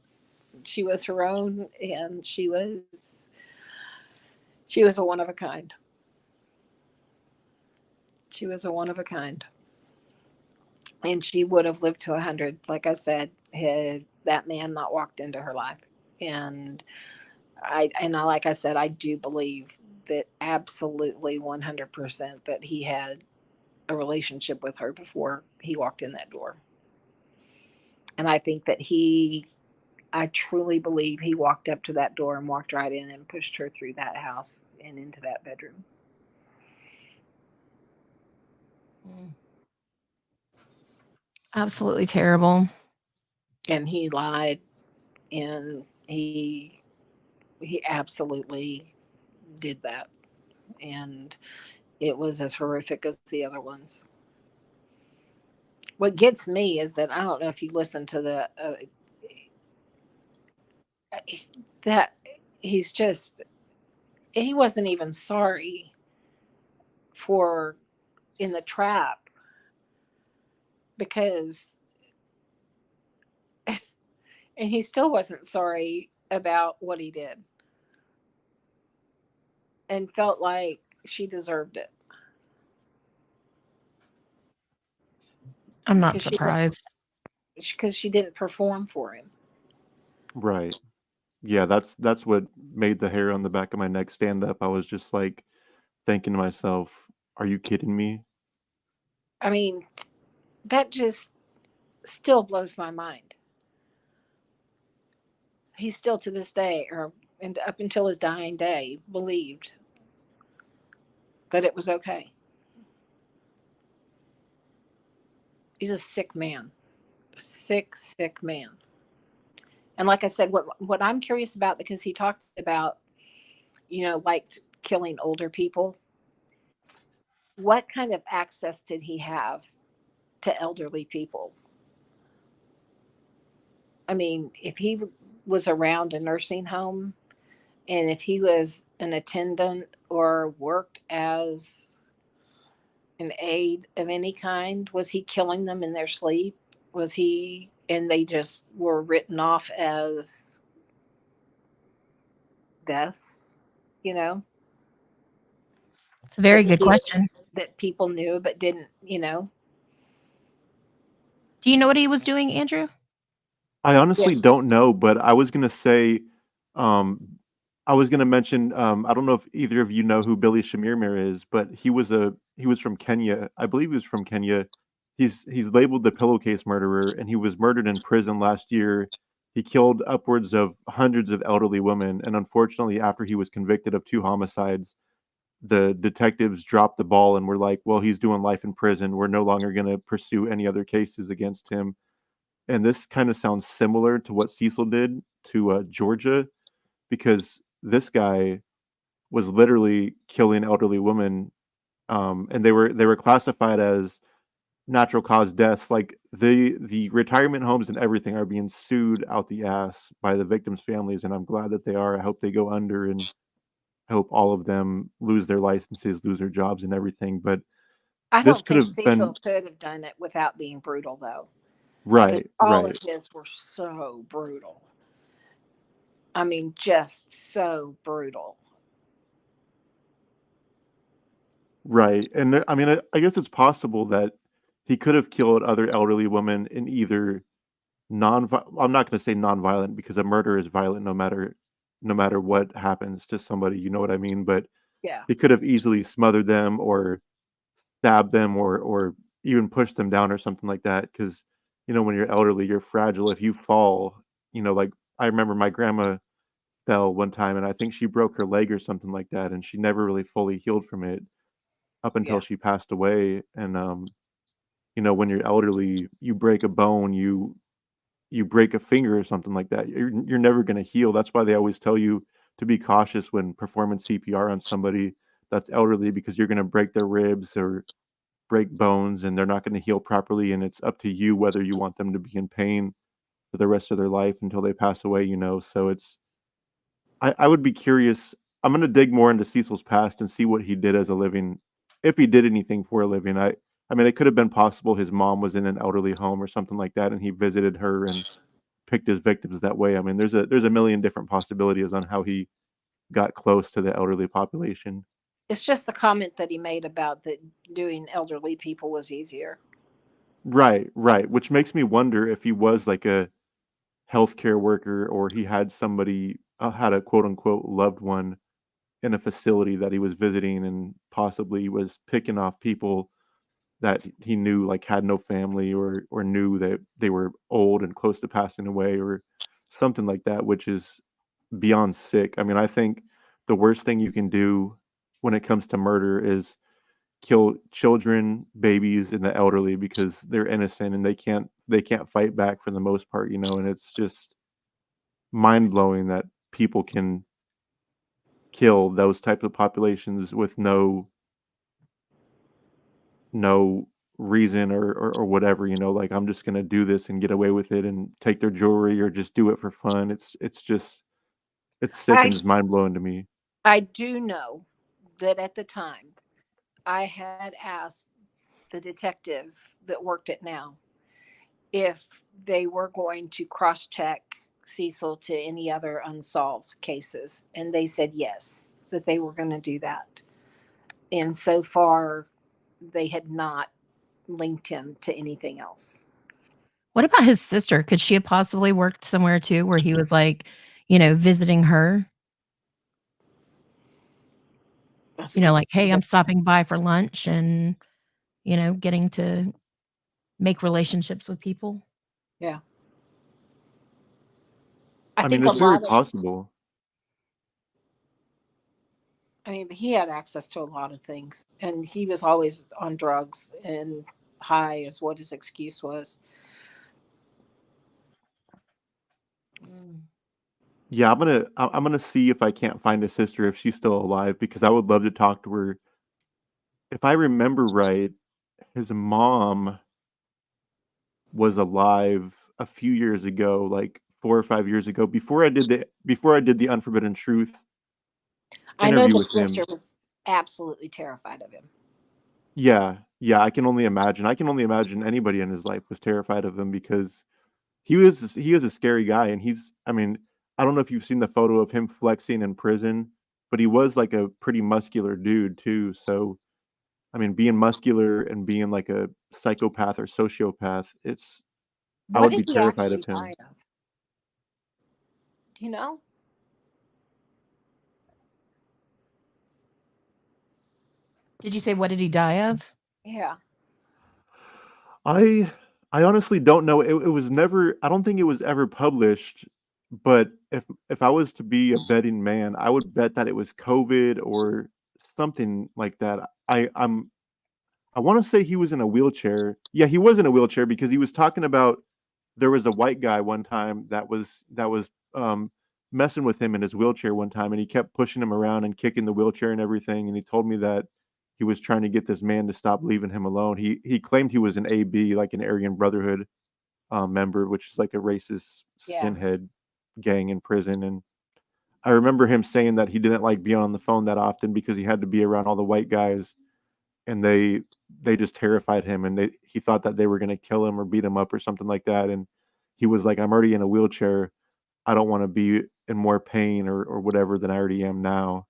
she was her own, and she was a one of a kind. She was a one of a kind, and she would have lived to 100, like I said, had that man not walked into her life. And like I said, I do believe that absolutely 100% that he had a relationship with her before he walked in that door. And I think that I truly believe he walked up to that door and walked right in and pushed her through that house and into that bedroom. Absolutely terrible. And he lied, and he absolutely did that. And it was as horrific as the other ones. What gets me is that I don't know if you listen to that he's just, he wasn't even sorry for in the trap, because, and he still wasn't sorry about what he did, and felt like she deserved it I'm not because surprised. she didn't perform for him. Right. Yeah, that's what made the hair on the back of my neck stand up. I was just like thinking to myself, "Are you kidding me?" I mean, that just still blows my mind. He still to this day, and up until his dying day, believed that it was okay. He's a sick man, a sick man. And like I said, what I'm curious about, because he talked about, like killing older people, what kind of access did he have to elderly people? I mean, if he was around a nursing home, and if he was an attendant or worked as an aide of any kind, was he killing them in their sleep? Was he, and they just were written off as deaths, you know, It's a very that good question. that people knew but didn't, Do you know what he was doing, Andrew? I Yeah. honestly don't know, but I was gonna say, um, I was gonna mention, I don't know if either of you know who Billy Shamirmir is, but he was from Kenya. I believe he was from Kenya. He's labeled the pillowcase murderer, and he was murdered in prison last year. He killed upwards of hundreds of elderly women, and unfortunately, after he was convicted of 2 homicides, the detectives dropped the ball and were like, "Well, he's doing life in prison. We're no longer gonna pursue any other cases against him." And this kind of sounds similar to what Cecil did to Georgia, because this guy was literally killing elderly women, and they were classified as natural cause deaths. Like the retirement homes and everything are being sued out the ass by the victims' families, and I'm glad that they are. I hope they go under, and I hope all of them lose their licenses, lose their jobs, and everything. But I this don't could think have been Cecil could have done it without being brutal, though, because right, all of right. his were so brutal. I mean, just so brutal. Right, and I mean, I guess it's possible that he could have killed other elderly women in either I'm not gonna say nonviolent because a murder is violent no matter what happens to somebody, you know what I mean? But Yeah. he could have easily smothered them or stabbed them or even pushed them down or something like that. Because when you're elderly, you're fragile. If you fall, like, I remember my grandma fell one time, and I think she broke her leg or something like that, and she never really fully healed from it up until Yeah. she passed away. And when you're elderly, you break a bone, you break a finger or something like that, you're never going to heal. That's why they always tell you to be cautious when performing CPR on somebody that's elderly, because you're going to break their ribs or break bones, and they're not going to heal properly, and it's up to you whether you want them to be in pain for the rest of their life until they pass away. So I would be curious. I'm gonna dig more into Cecil's past and see what he did as a living, if he did anything for a living. I mean, it could have been possible his mom was in an elderly home or something like that, and he visited her and picked his victims that way. I mean, there's a million different possibilities on how he got close to the elderly population. It's just the comment that he made about that doing elderly people was easier. Right, right. Which makes me wonder if he was like a healthcare worker, or he had somebody, had a quote unquote loved one in a facility that he was visiting, and possibly was picking off people that he knew, like, had no family, or knew that they were old and close to passing away or something like that, which is beyond sick. I mean, I think the worst thing you can do when it comes to murder is kill children, babies, and the elderly, because they're innocent and they can't fight back for the most part, and it's just mind-blowing that people can kill those type of populations with no reason or whatever, like, I'm just gonna do this and get away with it and take their jewelry or just do it for fun. It's just it's sick I and it's mind-blowing to me. I do know that at the time I had asked the detective that worked it now if they were going to cross check Cecil to any other unsolved cases. And they said yes, that they were going to do that. And so far, they had not linked him to anything else. What about his sister? Could she have possibly worked somewhere too where he was like, visiting her? That's a good Like, hey, I'm question. stopping by for lunch and, getting to make relationships with people. Yeah. I I mean, think a it's very lot of, possible. I mean, he had access to a lot of things. And he was always on drugs and high, is what his excuse was. Mm. Yeah, I'm gonna see if I can't find his sister, if she's still alive, because I would love to talk to her. If I remember right, his mom was alive a few years ago, like 4 or 5 years ago, before I did the Unforbidden Truth I know interview the with sister him. was absolutely terrified of him. Yeah, yeah, I can only imagine. I can only imagine anybody in his life was terrified of him, because he is a scary guy, and I mean, I don't know if you've seen the photo of him flexing in prison, but he was like a pretty muscular dude too. So, I mean, being muscular and being like a psychopath or sociopath, I What would did be he terrified actually of die him. of? Do you know? Did you say what did he die of? Yeah. I I honestly don't know. It was never. I don't think it was ever published. But if I was to be a betting man, I would bet that it was COVID or something like that. I want to say he was in a wheelchair. Yeah, he was in a wheelchair because he was talking about there was a white guy one time that was messing with him in his wheelchair one time, and he kept pushing him around and kicking the wheelchair and everything. And he told me that he was trying to get this man to stop leaving him alone. He claimed he was an AB, like an Aryan Brotherhood member, which is like a racist Yeah. skinhead gang in prison. And I remember him saying that he didn't like being on the phone that often because he had to be around all the white guys, and they just terrified him, and he thought that they were going to kill him or beat him up or something like that. And he was like, I'm already in a wheelchair. I don't want to be in more pain or whatever than I already am now.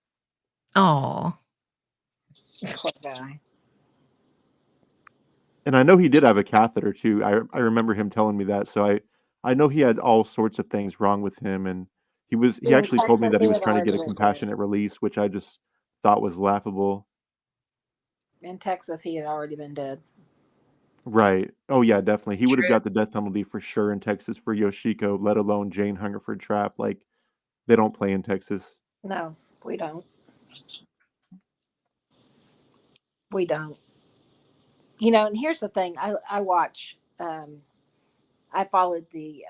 Oh, Poor guy. And I know he did have a catheter too. I remember him telling me that. So I know he had all sorts of things wrong with him, and he In actually told me Texas, that he he was had trying to already get a been dead. compassionate release, which I just thought was laughable. In Texas, he had already been dead. Right. Oh yeah, definitely. He would have got the death penalty for sure in Texas for Yoshiko, let alone Jane Hungerford Trap. Like they don't play in Texas. No, we don't. We don't. You know, and here's the thing. I watch. I followed the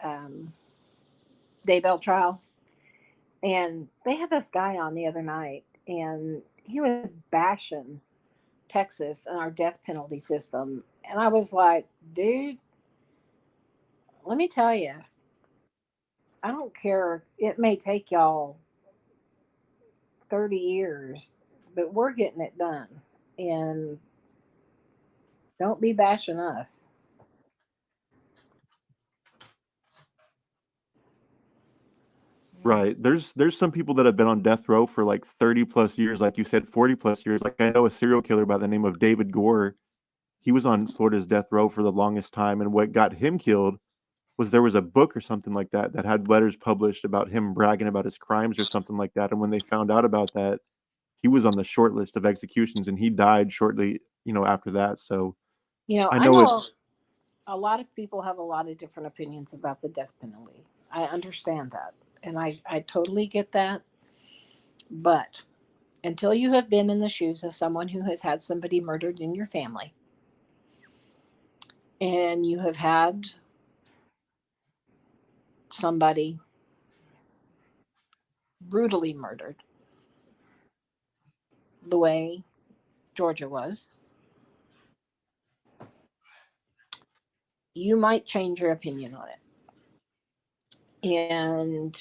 Daybell trial, and they had this guy on the other night, and he was bashing Texas and our death penalty system, and I was like, dude, let me tell you, I don't care. It may take y'all 30 years, but we're getting it done, and don't be bashing us. Right. There's some people that have been on death row for like 30 plus years, like you said, 40 plus years. Like I know a serial killer by the name of David Gore. He was on Florida's death row for the longest time, and what got him killed was there was a book or something like that that had letters published about him bragging about his crimes or something like that. And when they found out about that, he was on the short list of executions, and he died shortly, after that. So You know, I I know it. know a lot of people have a lot of different opinions about the death penalty. I understand that. And I totally get that. But until you have been in the shoes of someone who has had somebody murdered in your family, and you have had somebody brutally murdered the way Georgia was, you might change your opinion on it. And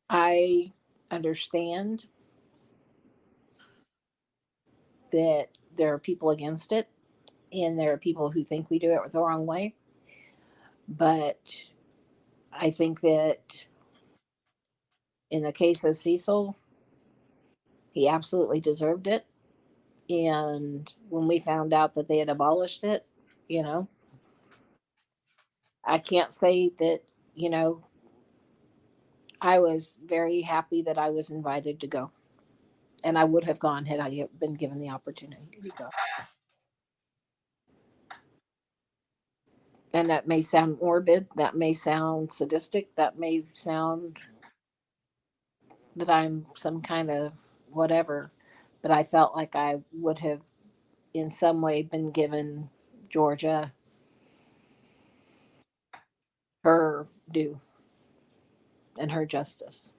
I understand that there are people against it, and there are people who think we do it the wrong way. But I think that in the case of Cecil, he absolutely deserved it. And when we found out that they had abolished it, you know, I can't say that, you know, I was very happy that I was invited to go. And I would have gone had I been given the opportunity to go. And that may sound morbid, that may sound sadistic, that may sound that I'm some kind of whatever, but I felt like I would have in some way been given Georgia her due and her justice.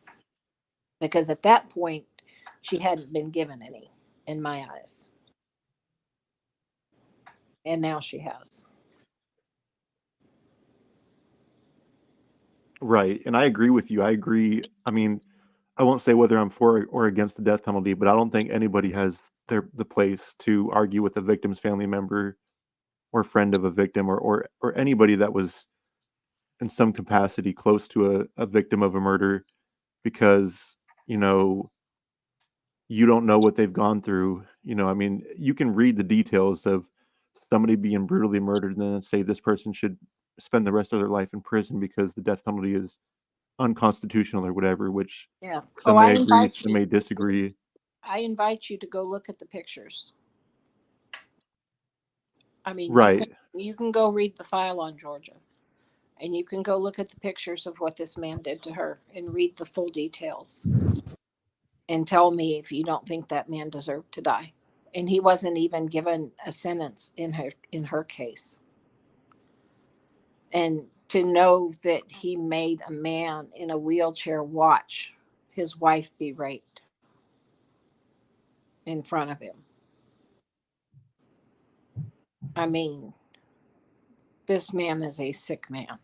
Because at that point, she hadn't been given any in my eyes. And now she has. Right. And I agree with you. I agree. I mean, I won't say whether I'm for or against the death penalty, but I don't think anybody has the place to argue with a victim's family member or friend of a victim or anybody that was in some capacity close to a victim of a murder because, you know, you don't know what they've gone through. I mean, you can read the details of somebody being brutally murdered and then say this person should spend the rest of their life in prison because the death penalty is unconstitutional or whatever, which Yeah. some Oh, may agree, some may disagree. I invite you to go look at the pictures. I mean, Right. you can go read the file on Georgia, and you can go look at the pictures of what this man did to her and read the full details, and tell me if you don't think that man deserved to die. And he wasn't even given a sentence in her case. And to know that he made a man in a wheelchair watch his wife be raped in front of him. I mean, this man is a sick man.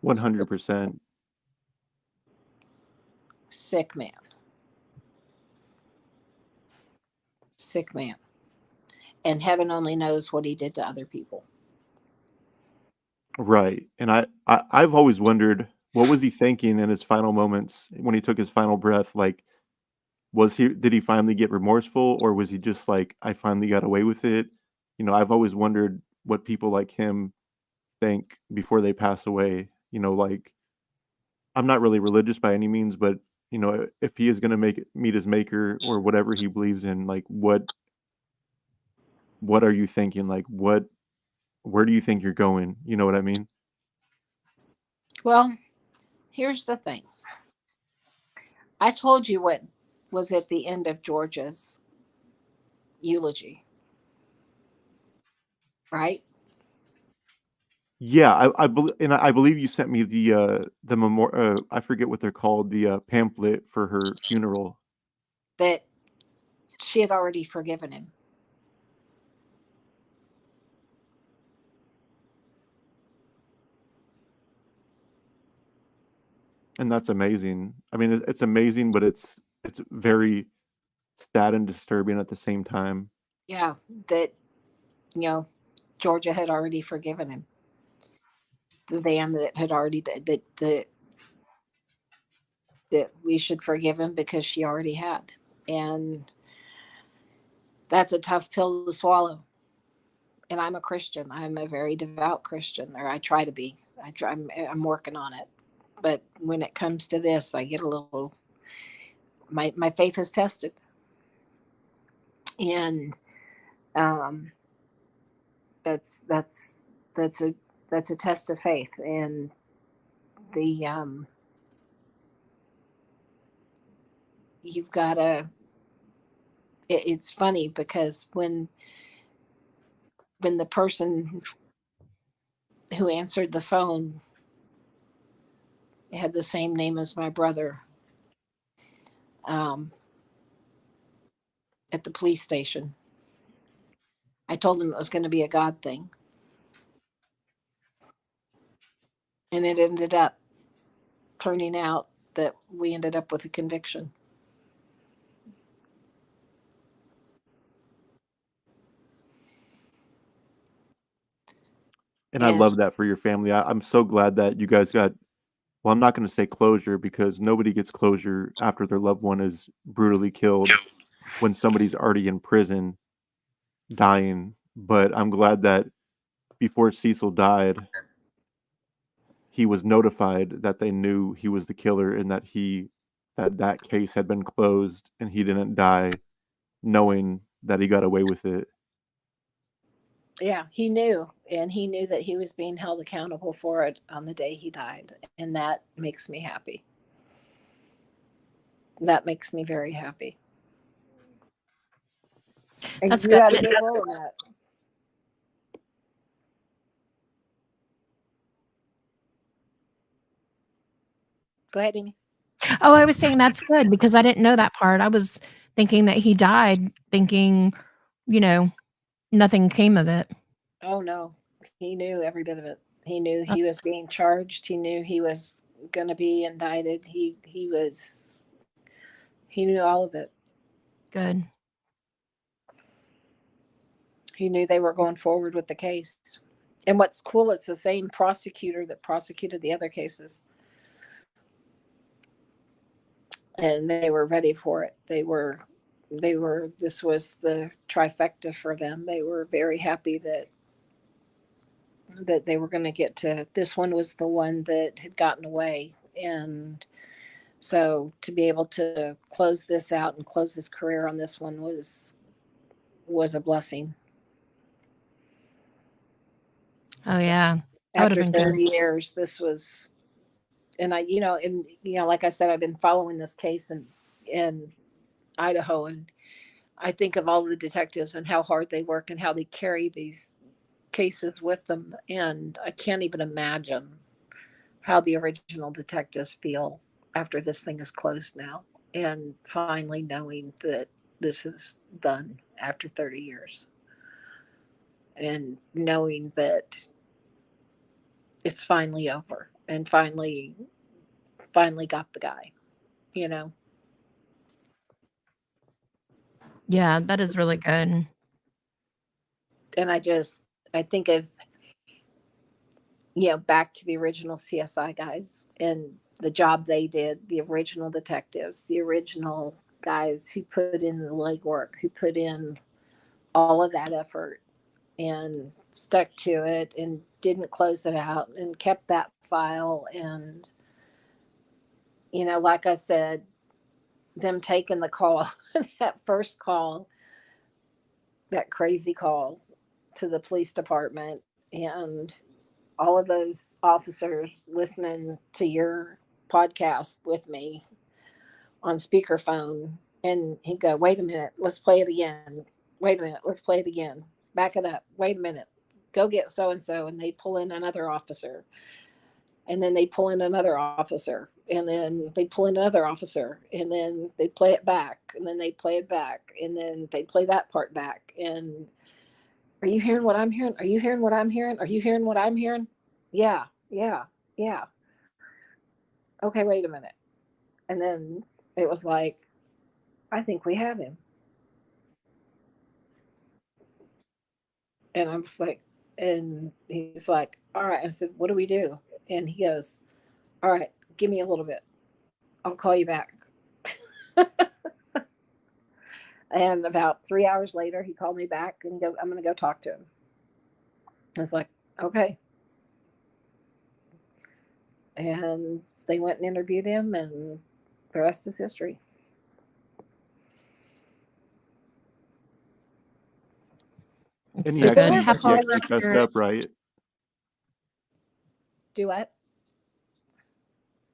100%. Sick man. Sick man. And heaven only knows what he did to other people. Right. And I've always wondered, what was he thinking in his final moments when he took his final breath? Like, did he finally get remorseful, or was he just like, I finally got away with it? I've always wondered what people like him think before they pass away. Like, I'm not really religious by any means, but if he is going to meet his maker or whatever he believes in, like, what are you thinking? Like, where do you think you're going? You know what I mean? Well, here's the thing. I told you what was at the end of Georgia's eulogy, right? Yeah, I believe you sent me the memorial. I forget what they're called, the pamphlet for her funeral. That she had already forgiven him. And that's amazing. I mean, it's amazing, but it's very sad and disturbing at the same time. Yeah, that, Georgia had already forgiven him. The man that had already that we should forgive him because she already had. And that's a tough pill to swallow. And I'm a Christian. I'm a very devout Christian, or I try to be. I'm working on it. But when it comes to this, I get a little, my faith is tested. And um, that's that's a that's a test of faith. And the you've got to, it's funny because when the person who answered the phone had the same name as my brother, um, at the police station, I told him it was going to be a God thing. And it ended up turning out that we ended up with a conviction. And I And love that for your family. I'm so glad that you guys got, well, I'm not going to say closure, because nobody gets closure after their loved one is brutally killed when somebody's already in prison dying. But I'm glad that before Cecil died, he was notified that they knew he was the killer, and that case had been closed, and he didn't die knowing that he got away with it. yeah, he knew. And he knew that he was being held accountable for it on the day he died. And that makes me happy. That makes me very happy. And That's you good. had a good role in that. Go ahead, Amy. Oh, I was saying that's good because I didn't know that part. I was thinking that he died, thinking, you know, nothing came of it. Oh no, he knew every bit of it. He knew he That's was being charged. He knew he was going to be indicted. He knew all of it. good. He knew they were going forward with the case. And what's cool, it's the same prosecutor that prosecuted the other cases. And they were ready for it. They were this was the trifecta for them. They were very happy that they were going to get to, this one was the one that had gotten away. And so to be able to close this out and close his career on this one was a blessing. Oh yeah. That would have After been 30 good. years, this was, and like I said, I've been following this case in Idaho, and I think of all the detectives and how hard they work and how they carry these cases with them. And I can't even imagine how the original detectives feel after this thing is closed now and finally knowing that this is done after 30 years and knowing that it's finally over and finally got the guy, you know. Yeah, that is really good. And I think of, back to the original CSI guys and the job they did, the original detectives, the original guys who put in the legwork, who put in all of that effort and stuck to it and didn't close it out and kept that file. And, like I said, them taking the call, that first call, that crazy call to the police department, and all of those officers listening to your podcast with me on speakerphone, and he'd go, "Wait a minute, let's play it again. Wait a minute, let's play it again. Back it up. Wait a minute. Go get so and so," and they pull in another officer, and then they pull in another officer, and then they pull in another officer, and then they play it back, and then they play it back, and then they play that part back. And are you hearing what I'm hearing? Are you hearing what I'm hearing? Are you hearing what I'm hearing? Yeah, yeah, yeah. Okay, wait a minute. And then it was like, I think we have him. And I was like, and he's like, all right. I said, what do we do? And he goes, all right, give me a little bit. I'll call you back. And about 3 hours later, he called me back and he goes, I'm going to go talk to him. I was like, okay. And they went and interviewed him, and the rest is history. And It's he so good. actually Have he all actually fessed your up, right? Do what?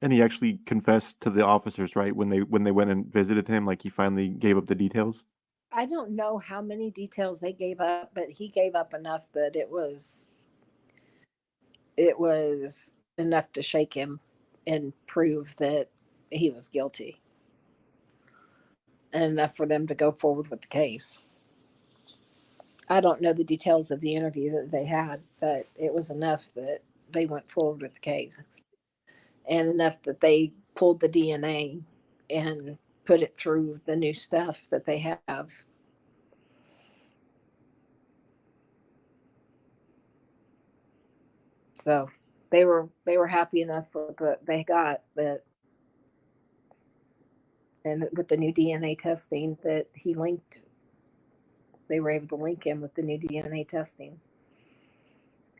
And he actually confessed to the officers, right? When they went and visited him, like he finally gave up the details. I don't know how many details they gave up, but he gave up enough that it was enough to shake him and prove that he was guilty, and enough for them to go forward with the case. I don't know the details of the interview that they had, but it was enough that they went forward with the case, and enough that they pulled the DNA and put it through the new stuff that they have. So they were happy enough with what they got, that and with the new DNA testing that he linked, they were able to link him with the new DNA testing.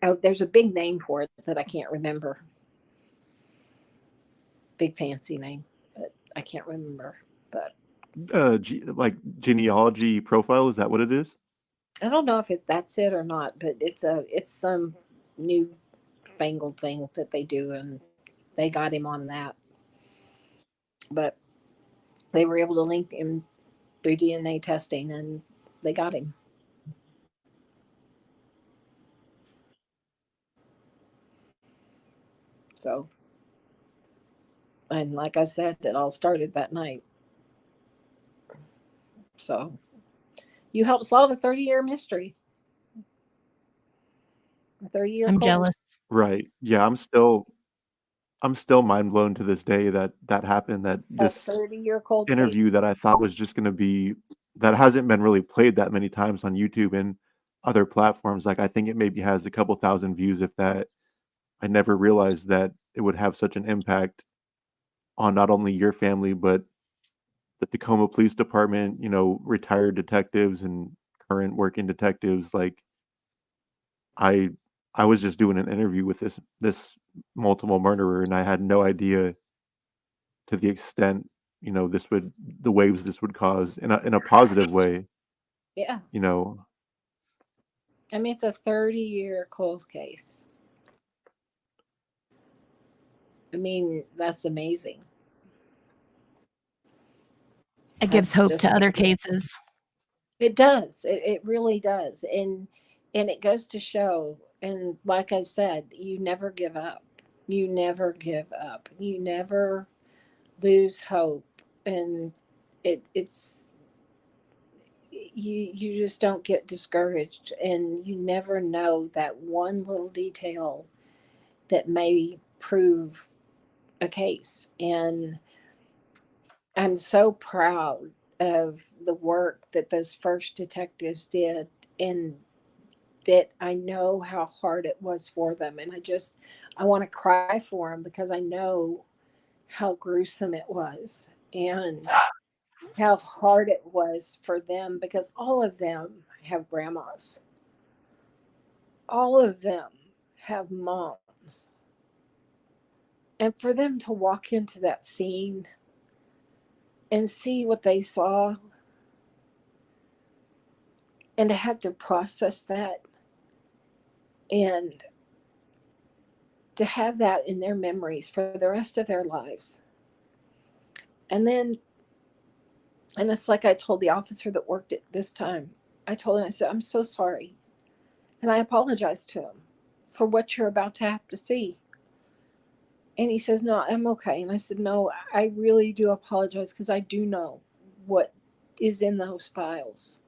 Oh, there's a big name for it that I can't remember. Big fancy name, but I can't remember. But Like genealogy profile, is that what it is? I don't know if that's it or not. But it's some new fangled thing that they do, and they got him on that. But they were able to link him through DNA testing, and they got him. So, and like I said, it all started that night. So you helped solve a 30-year mystery, a 30-year I'm cold. jealous. Right. Yeah, I'm still mind blown to this day that that happened. That A this 30-year cold case. interview that I thought was just going to be that hasn't been really played that many times on YouTube and other platforms. Like I think it maybe has a couple thousand views, if that. I never realized that it would have such an impact on not only your family but the Tacoma Police Department, you know, retired detectives and current working detectives. Like I I was just doing an interview with this multiple murderer, and I had no idea to the extent, you know, the waves this would cause in a positive way, Yeah. you know. I mean, it's a 30-year cold case. I mean, that's amazing. It gives That's hope to just, other cases. it does. It really does. And it goes to show, and like I said, you never give up. You never give up. You never lose hope. And it's you just don't get discouraged, and you never know that one little detail that may prove a case. And I'm so proud of the work that those first detectives did, and that I know how hard it was for them. And I want to cry for them because I know how gruesome it was and how hard it was for them, because all of them have grandmas. All of them have moms. And for them to walk into that scene and see what they saw and to have to process that and to have that in their memories for the rest of their lives. And then, and it's like I told the officer that worked at this time, I told him, I said, I'm so sorry. And I apologized to him for what you're about to have to see. And he says, no, I'm okay. And I said, no, I really do apologize because I do know what is in those files.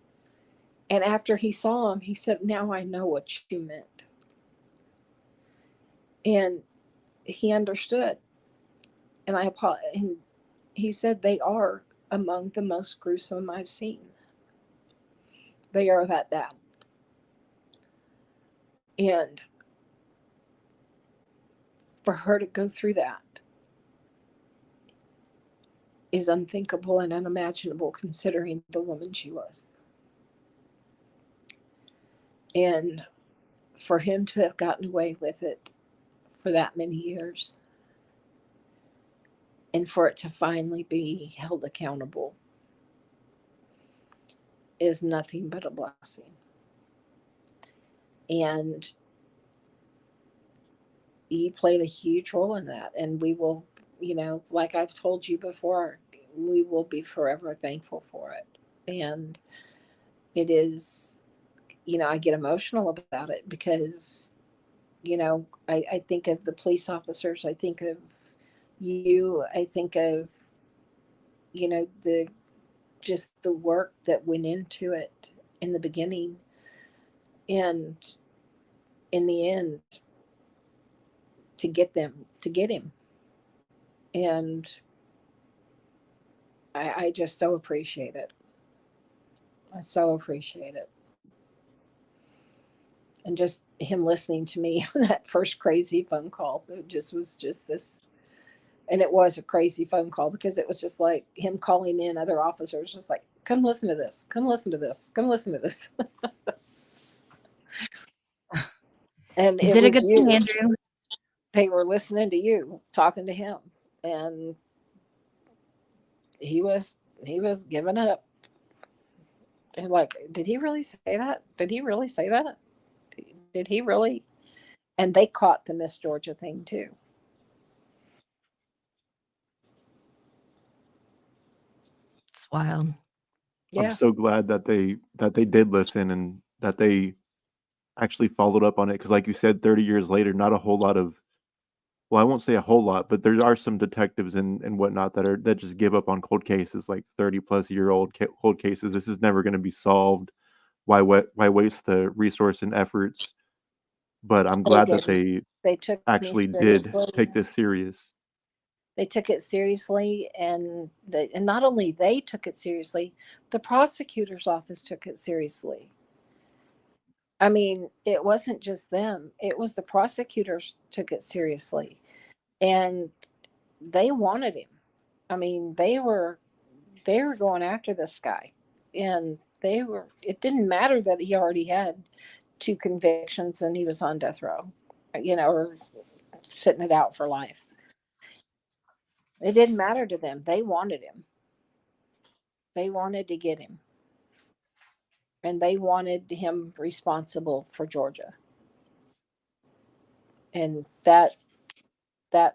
And after he saw him, he said, now I know what you meant. And he understood. And he said they are among the most gruesome I've seen. They are that bad. And for her to go through that is unthinkable and unimaginable considering the woman she was. And for him to have gotten away with it for that many years and for it to finally be held accountable is nothing but a blessing. And you played a huge role in that. And we will, like I've told you before, we will be forever thankful for it. And it is, I get emotional about it because, I think of the police officers, I think of you, I think of, the just the work that went into it in the beginning. And in the end, to get him. And I just so appreciate it. I so appreciate it. And just him listening to me on that first crazy phone call, it just was just this. And it was a crazy phone call because it was just like him calling in other officers, just like, come listen to this, come listen to this, come listen to this. And You it did a was good thing, you. Andrew. They were listening to you, talking to him. And he was giving up. And like, did he really say that? Did he really say that? Did he really? And they caught the Miss Georgia thing too. It's wild. I'm Yeah. so glad that they did listen and that they actually followed up on it because, like you said, 30 years later, not a whole lot of, well, I won't say a whole lot, but there are some detectives and whatnot that just give up on cold cases, like 30-plus-year-old cold cases. This is never going to be solved. Why waste the resource and efforts? But I'm They glad that didn't. they They took me actually did seriously. take this serious. They took it seriously, and not only they took it seriously, the prosecutor's office took it seriously. I mean, it wasn't just them; it was the prosecutors took it seriously, and they wanted him. I mean, they were going after this guy, and it didn't matter that he already had 2 convictions and he was on death row, or sitting it out for life. It didn't matter to them. They wanted him. They wanted to get him. And they wanted him responsible for Georgia. And that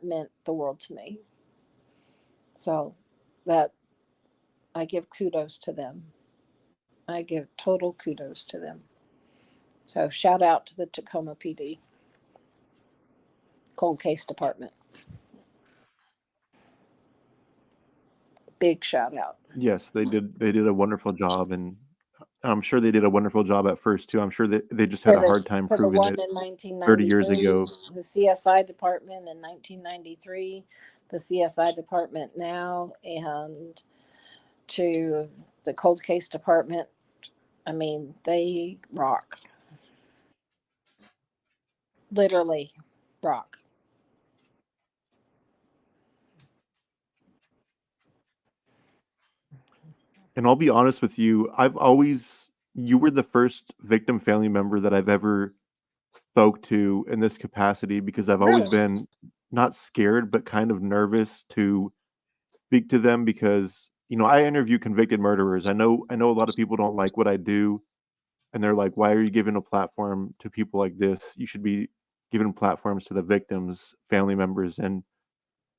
meant the world to me. So that I give kudos to them. I give total kudos to them. So shout out to the Tacoma PD cold case department. Big shout out. Yes, they did a wonderful job, and I'm sure they did a wonderful job at first too. I'm sure that they just had a hard time For the proving one it in 1993, 30 years ago. the CSI department in 1993, the CSI department now, and to the cold case department. I mean, they rock. Literally rock. And I'll be honest with you, you were the first victim family member that I've ever spoke to in this capacity, because I've always Really? been not scared, but kind of nervous to speak to them, because, I interview convicted murderers. I know a lot of people don't like what I do, and they're like, "Why are you giving a platform to people like this? You should be giving platforms to the victims, family members." And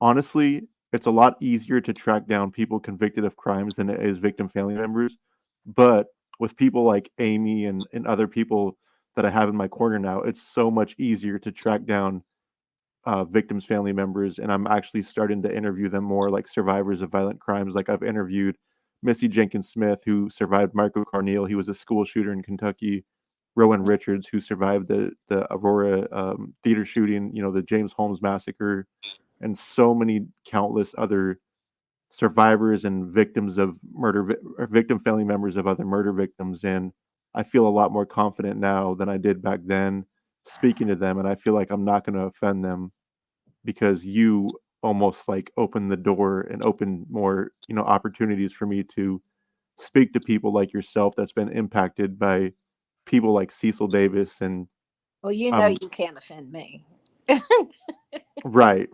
honestly, it's a lot easier to track down people convicted of crimes than it is victim family members. But with people like Amy and other people that I have in my corner now, it's so much easier to track down victims' family members. And I'm actually starting to interview them more like survivors of violent crimes. Like I've interviewed Missy Jenkins Smith, who survived Michael Carneal. He was a school shooter in Kentucky. Rowan Richards, who survived the Aurora theater shooting, the James Holmes massacre, and so many countless other survivors and victims of murder, or victim family members of other murder victims. And I feel a lot more confident now than I did back then speaking to them. And I feel like I'm not going to offend them, because you almost like opened the door and opened more, opportunities for me to speak to people like yourself that's been impacted by people like Cecil Davis. And Well, you can't offend me. right.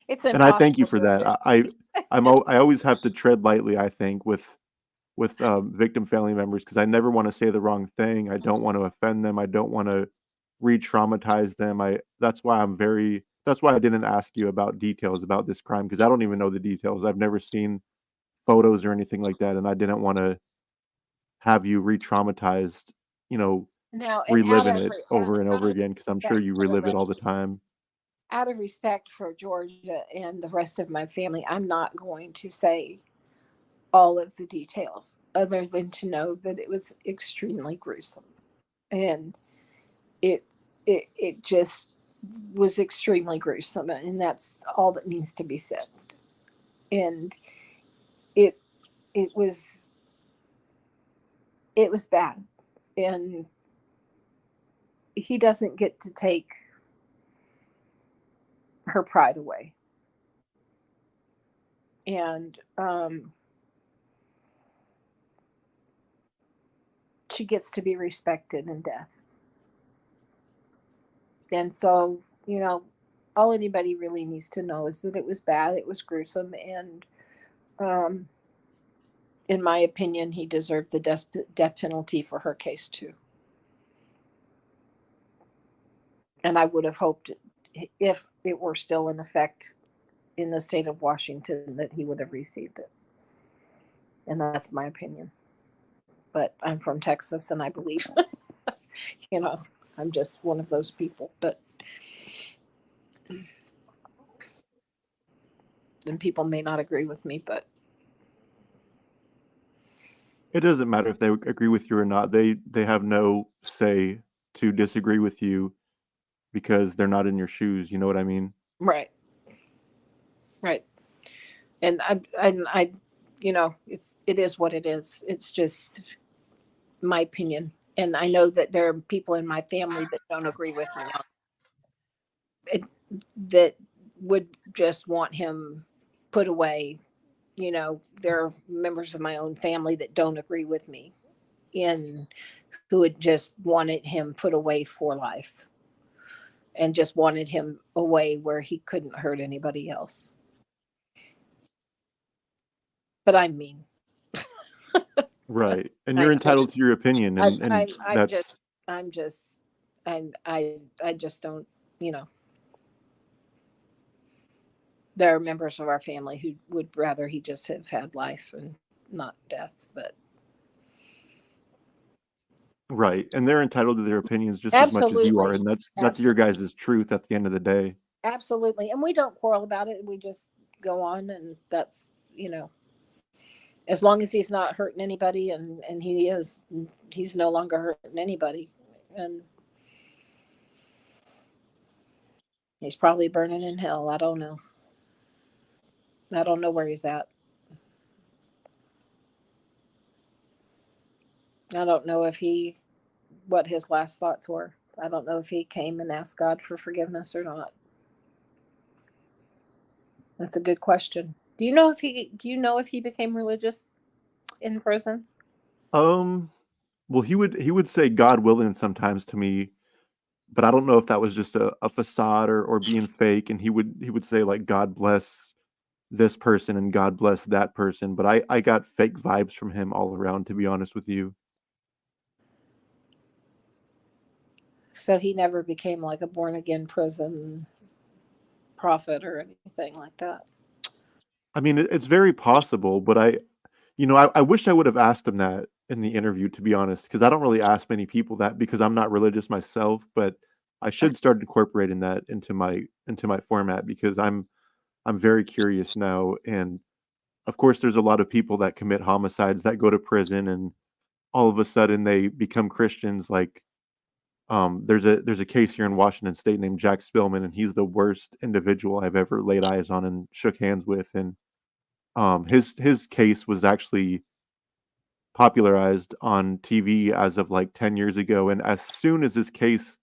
It's And I thank you impossible for to that. offend. I always have to tread lightly, I think, with victim family members, because I never want to say the wrong thing. I don't want to offend them. I don't want to re-traumatize them. That's why I didn't ask you about details about this crime, because I don't even know the details. I've never seen photos or anything like that, and I didn't want to have you re-traumatized, you know, Now, and reliving it over and over again, because I'm sure you relive it all the time. out of respect for Georgia and the rest of my family, I'm not going to say all of the details, other than to know that it was extremely gruesome, and it just was extremely gruesome, and that's all that needs to be said. And it it was bad, and he doesn't get to take her pride away. And she gets to be respected in death. And so, all anybody really needs to know is that it was bad, it was gruesome, and in my opinion, he deserved the death penalty for her case too. And I would have hoped, if it were still in effect in the state of Washington, that he would have received it. And that's my opinion. But I'm from Texas, and I believe, I'm just one of those people. But and people may not agree with me, but It doesn't matter if they agree with you or not. They have no say to disagree with you, because they're not in your shoes. You know what I mean? right. And I it is what it is. It's just my opinion, and I know that there are people in my family that don't agree with me, that would just want him put away there are members of my own family that don't agree with me, in who had just wanted him put away for life and just wanted him away where he couldn't hurt anybody else. But I'm mean. Right. And I you're just, entitled to your opinion, I, and I'm that's just, I'm just, I just don't, you know, there are members of our family who would rather he just have had life and not death. But right. And they're entitled to their opinions just as much as you are, absolutely, and that's your guys' truth at the end of the day. absolutely. And we don't quarrel about it. We just go on, and that's, as long as he's not hurting anybody, and he's no longer hurting anybody, and he's probably burning in hell. I don't know. I don't know where he's at. I don't know what his last thoughts were. I don't know if he came and asked God for forgiveness or not. That's a good question. Do you know if he became religious in prison? Um well, he would say God willing sometimes to me, but I don't know if that was just a facade or being fake, and he would say like God bless this person and God bless that person, but I got fake vibes from him all around, to be honest with you. So he never became like a born again prison prophet or anything like that. I mean, it's very possible, but I wish I would have asked him that in the interview, to be honest, because I don't really ask many people that because I'm not religious myself, but I should start incorporating that into my format because I'm very curious now, and of course, there's a lot of people that commit homicides that go to prison, and all of a sudden they become Christians. Like, there's a case here in Washington State named Jack Spillman, and he's the worst individual I've ever laid eyes on and shook hands with, and his case was actually popularized on TV as of like 10 years ago. And as soon as his case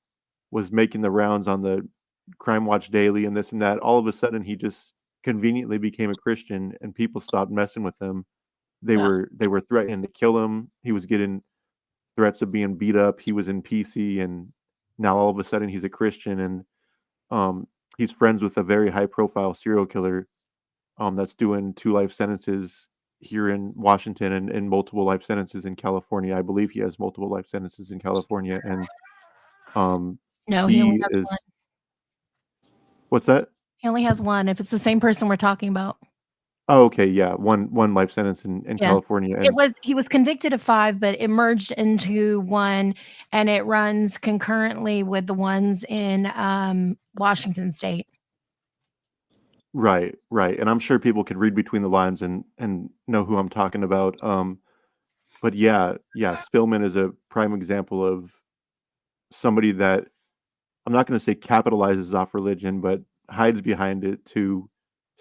was making the rounds on the Crime Watch Daily and this and that, all of a sudden he just conveniently became a Christian and people stopped messing with him. They Yeah. were they were threatening to kill him. He was getting threats of being beat up. He was in PC, and now all of a sudden he's a Christian, and um he's friends with a very high profile serial killer that's doing 2 life sentences here in Washington and multiple life sentences in California. I believe he has multiple life sentences in California, and, um, No, he only he has one. is what's that? He only has one. If it's the same person we're talking about. Oh, okay, yeah, one life sentence in Yeah. California, and He was convicted of 5, but it merged into 1, and it runs concurrently with the ones in, Washington State. right, right, and I'm sure people could read between the lines and know who I'm talking about, but yeah, Spillman is a prime example of somebody that I'm not gonna say capitalizes off religion, but hides behind it to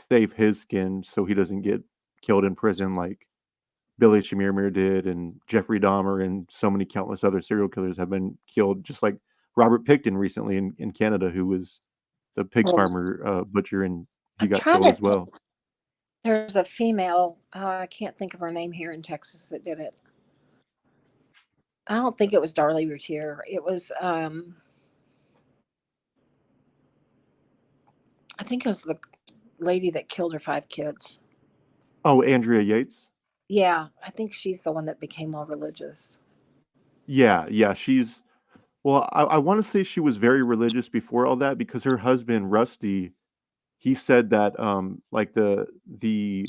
save his skin so he doesn't get killed in prison like Billy Shamir did and Jeffrey Dahmer and so many countless other serial killers have been killed, just like Robert Pickton recently in Canada, who was the pig Well, farmer, butcher, and he I'm got trying killed to as well. there's a female, I can't think of her name, here in Texas that did it. I don't think it was Darlie Routier. It was I think it was the lady that killed her 5 kids. Oh, Andrea Yates? Yeah, I think she's the one that became all religious. Yeah, she's well, I wanna say she was very religious before all that because her husband, Rusty, he said that, like, the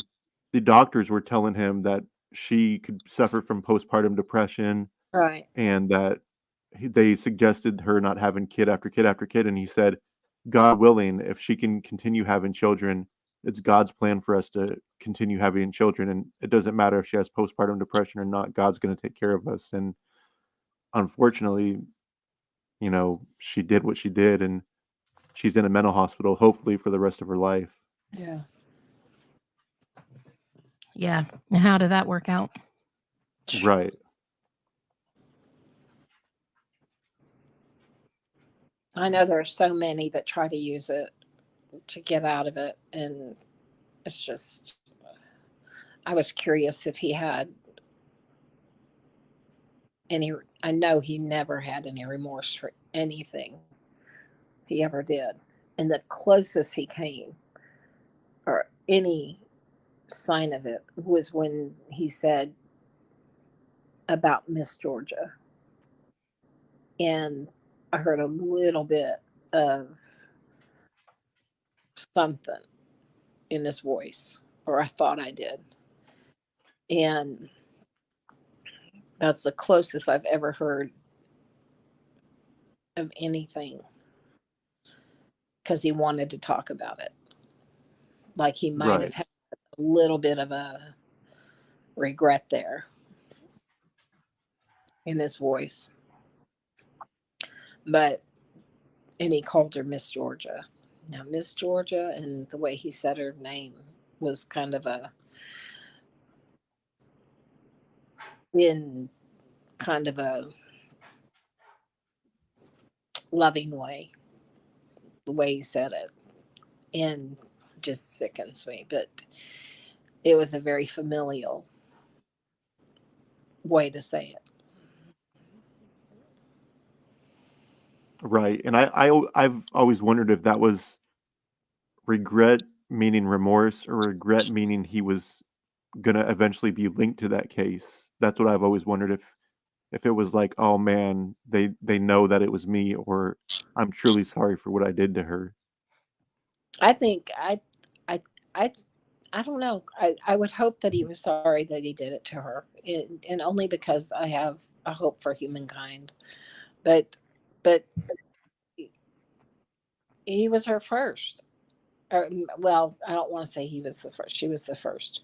doctors were telling him that she could suffer from postpartum depression Right. and that they suggested her not having kid after kid after kid, and he said, "God willing, if she can continue having children, it's God's plan for us to continue having children, and it doesn't matter if she has postpartum depression or not, God's gonna take care of us." And unfortunately, she did what she did, and she's in a mental hospital, hopefully for the rest of her life. Yeah. Yeah. And how did that work out? Right. I know there are so many that try to use it to get out of it, and it's just I was curious if he had any. I know he never had any remorse for anything he ever did. And the closest he came, or any sign of it, was when he said about Miss Georgia. And I heard a little bit of something in his voice, or I thought I did. And that's the closest I've ever heard of anything, because he wanted to talk about it. Like he might have Right. had a little bit of a regret there in his voice. But, and he called her Miss Georgia. Now, Miss Georgia, and the way he said her name was kind of a, in kind of a loving way, the way he said it. And just sickens me. But it was a very familial way to say it. Right. And I've always wondered if that was regret meaning remorse or regret meaning he was gonna eventually be linked to that case. That's what I've always wondered, if it was like, "Oh, man, they know that it was me," or "I'm truly sorry for what I did to her." I think I I I don't know. I would hope that he was sorry that he did it to her, and only because I have a hope for humankind. But but he was her first. Or, well, I don't want to say he was the first. She was the first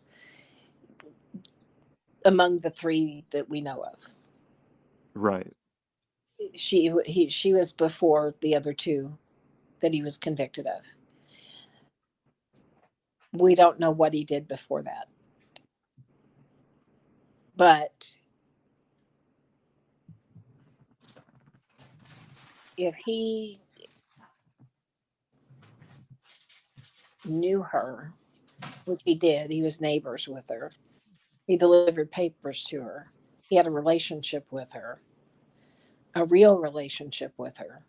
among the three that we know of. Right. She was before the other two that he was convicted of. We don't know what he did before that, but if he knew her, which he did, he was neighbors with her. He delivered papers to her. He had a relationship with her, a real relationship with her.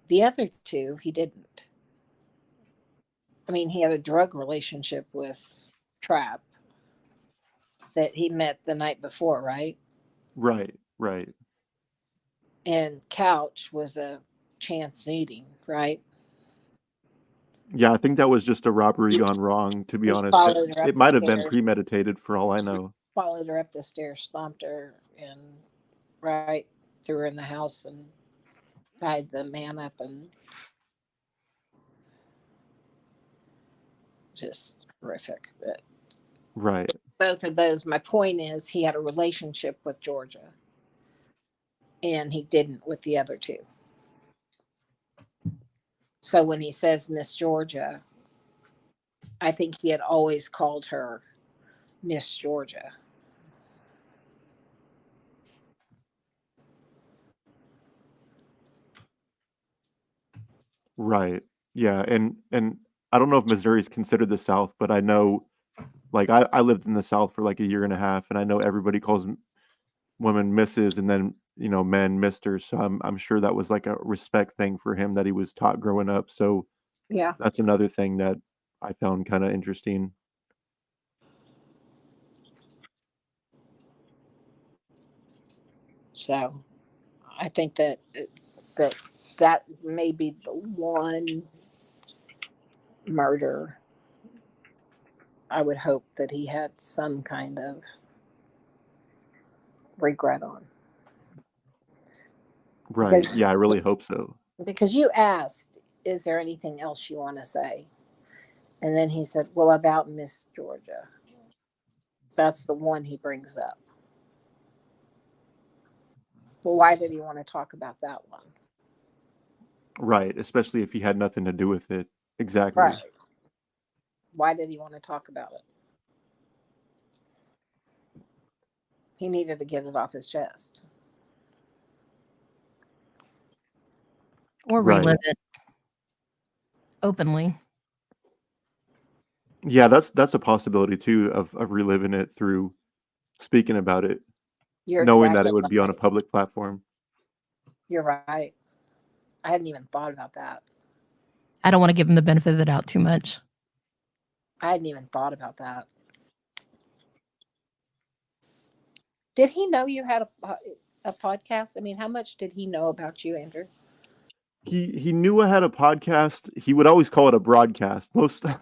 The other two, he didn't. I mean, he had a drug relationship with Trap that he met the night before, right? Right. Right. And Couch was a chance meeting, right? Yeah, I think that was just a robbery gone wrong, to be He honest. followed her It up the might have been stairs, premeditated for all I know. followed her up the stairs, stomped her, and right threw her in the house and tied the man up, and just horrific. But Right. both of those, my point is, he had a relationship with Georgia, and he didn't with the other two. So when he says Miss Georgia, I think he had always called her Miss Georgia. Right. Yeah, and I don't know if Missouri is considered the South, but I know, like, I lived in the South for, like, a year and a half, and I know everybody calls women Mrs. and then, men Mister, so I'm sure that was, like, a respect thing for him that he was taught growing up, so Yeah. that's another thing that I found kinda interesting. So I think that that may be the one murder I would hope that he had some kind of regret on. Right, Because yeah, I really hope so. because you asked, is there anything else you want to say? And then he said, well, about Miss Georgia. That's the one he brings up. Well, why did he want to talk about that one? Right, especially if he had nothing to do with it. Right. Exactly. Why did he want to talk about it? He needed to get it off his chest. Or Right. relive it openly. Yeah, that's a possibility too of reliving it through speaking about it, You're knowing that exactly it would be on a right. public platform. You're right. I hadn't even thought about that. I don't want to give him the benefit of the doubt too much. I hadn't even thought about that. Did he know you had a podcast? I mean, how much did he know about you, Andrew? He knew I had a podcast. He would always call it a broadcast.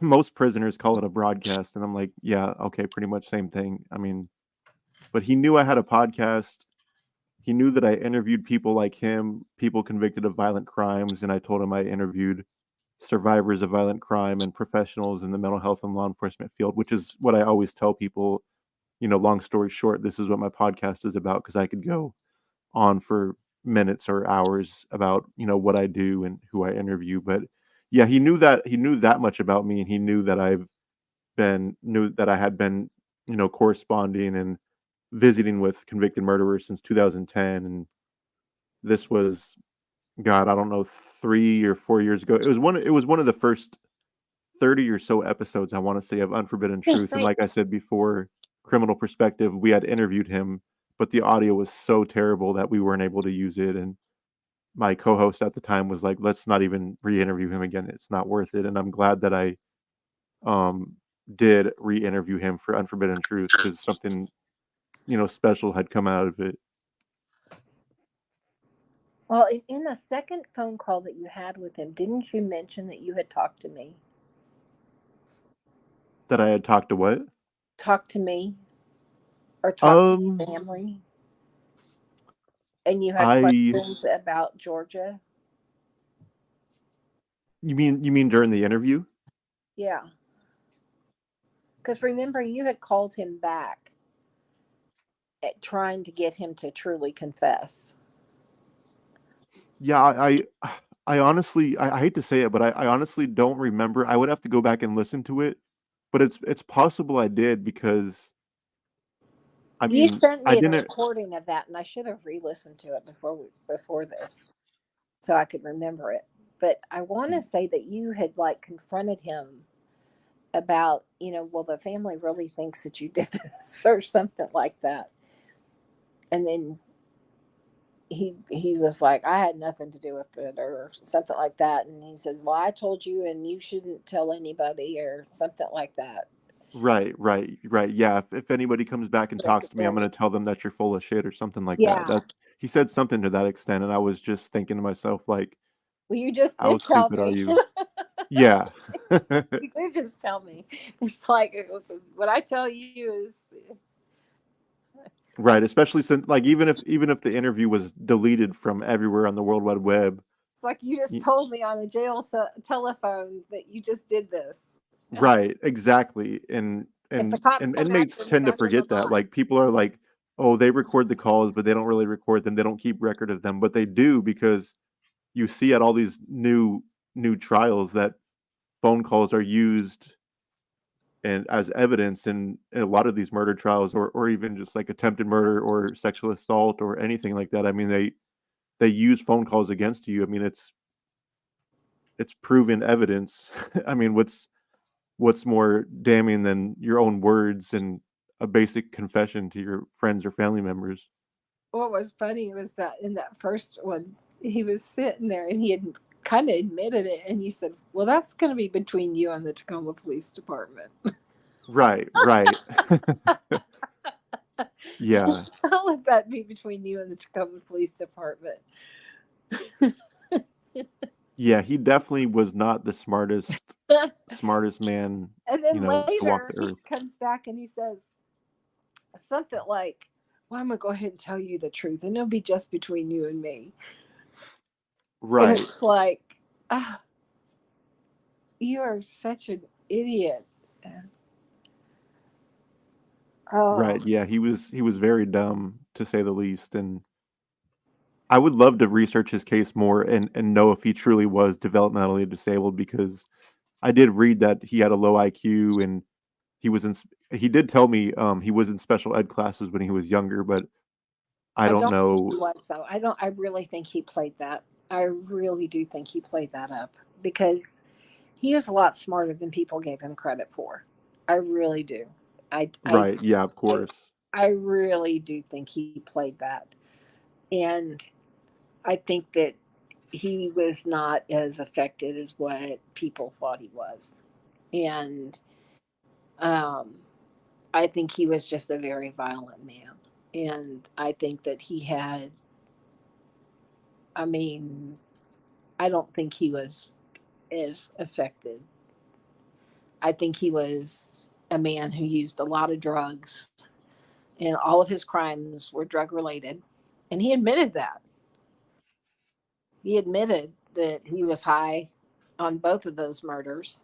Most prisoners call it a broadcast, and I'm like, yeah, okay, pretty much same thing. I mean, but he knew I had a podcast. He knew that I interviewed people like him, people convicted of violent crimes, and I told him I interviewed survivors of violent crime and professionals in the mental health and law enforcement field, which is what I always tell people. Long story short, this is what my podcast is about because I could go on for minutes or hours about what I do and who I interview. But yeah, he knew that much about me, and he knew that I had been corresponding and visiting with convicted murderers since 2010, and this was, God, I don't know, 3 or 4 years ago. It was one of the first 30 or so episodes, I want to say, of Unforbidden Yes, Truth. And like I said before, Criminal Perspective, we had interviewed him, but the audio was so terrible that we weren't able to use it. And my co-host at the time was like, let's not even re-interview him again. It's not worth it. And I'm glad that I um did re-interview him for Unforbidden Truth because something, special had come out of it. well, in the second phone call that you had with him, didn't you mention that you had talked to me? That I had talked to what? Talked to me or talked to the Um, family? And you had I questions about Georgia? you mean during the interview? Yeah. Because remember, you had called him back at trying to get him to truly confess. Yeah, I honestly, I hate to say it, but I honestly don't remember. I would have to go back and listen to it, but it's possible I did because I You mean sent I me the didn't. recording of that, and I should have re-listened to it before this, so I could remember it. But I want to say that you had like confronted him about, well, the family really thinks that you did this or something like that, and then he was like, I had nothing to do with it or something like that, and he says, well, I told you, and you shouldn't tell anybody or something like that. Right, right, right. Yeah, if anybody comes back and talks to me, I'm gonna tell them that you're full of shit or something like that. Yeah. He said something to that extent, and I was just thinking to myself, like, Well, you just how did tell stupid are me. you? Yeah. You did just tell me. It's like what I tell you is Right, especially since, like, even if the interview was deleted from everywhere on the World Wide Web. it's like you just y- told me on a jail telephone that you just did this. Right, exactly. And If the and cops and come after inmates me, tend to I'm gonna forget that. lie. Like, people are like, "Oh, they record the calls, but they don't really record them. They don't keep record of them." But they do, because you see at all these new trials that phone calls are used and as evidence in a lot of these murder trials, or even just like attempted murder or sexual assault or anything like that. I mean, they use phone calls against you. I mean, it's proven evidence. I mean, what's more damning than your own words and a basic confession to your friends or family members? What was funny was that in that first one, he was sitting there and he had kind of admitted it, and you said, "Well, that's going to be between you and the Tacoma Police Department." Right, right. Yeah, I'll let that be between you and the Tacoma Police Department. yeah. He definitely was not the smartest man, And then to walk later the he earth. comes back and he says something like, well, I'm going to go ahead and tell you the truth, and it'll be just between you and me. And Right, it's like, ah, you are such an idiot. Oh, right. Yeah, he was very dumb, to say the least. And I would love to research his case more and know if he truly was developmentally disabled, because I did read that he had a low IQ, and he did tell me he was in special ed classes when he was younger, but I I don't don't think he know. was, though. I really think he played that. I really do think he played that up because he is a lot smarter than people gave him credit for. I really do. I I Right. Yeah, of I course. I really do think he played that. And I think that he was not as affected as what people thought he was. And um, I think he was just a very violent man. And I think that he had, I mean, I don't think he was as affected. I think he was a man who used a lot of drugs, and all of his crimes were drug related. And he admitted that. He admitted that he was high on both of those murders.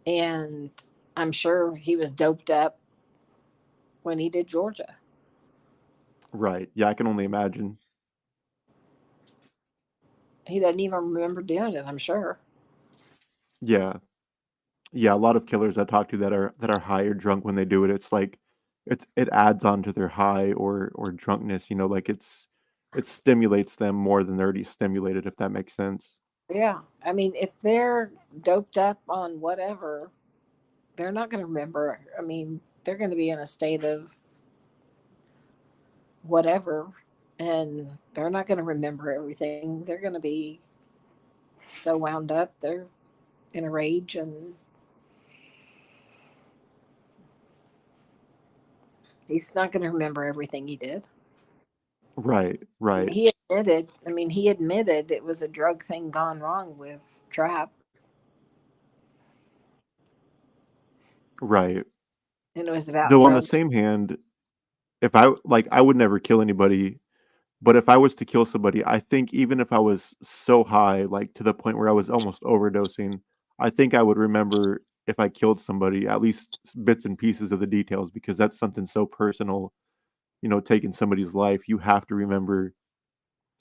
And I'm sure he was doped up when he did Georgia. Right. Yeah, I can only imagine. He doesn't even remember doing it, I'm sure. Yeah. Yeah, a lot of killers I talk to that are high or drunk when they do it, it's like it adds on to their high or drunkenness, like it stimulates them more than they're already stimulated, if that makes sense. Yeah. I mean, if they're doped up on whatever, they're not going to remember. I mean, they're going to be in a state of whatever, and they're not going to remember everything. They're going to be so wound up. They're in a rage, and he's not going to remember everything he did. Right, right, He admitted it was a drug thing gone wrong with Trap, right. and it was about Though on the drugs. same hand, if I would never kill anybody, but if I was to kill somebody, I think even if I was so high, like to the point where I was almost overdosing, I think I would remember if I killed somebody, at least bits and pieces of the details, because that's something so personal, taking somebody's life. You have to remember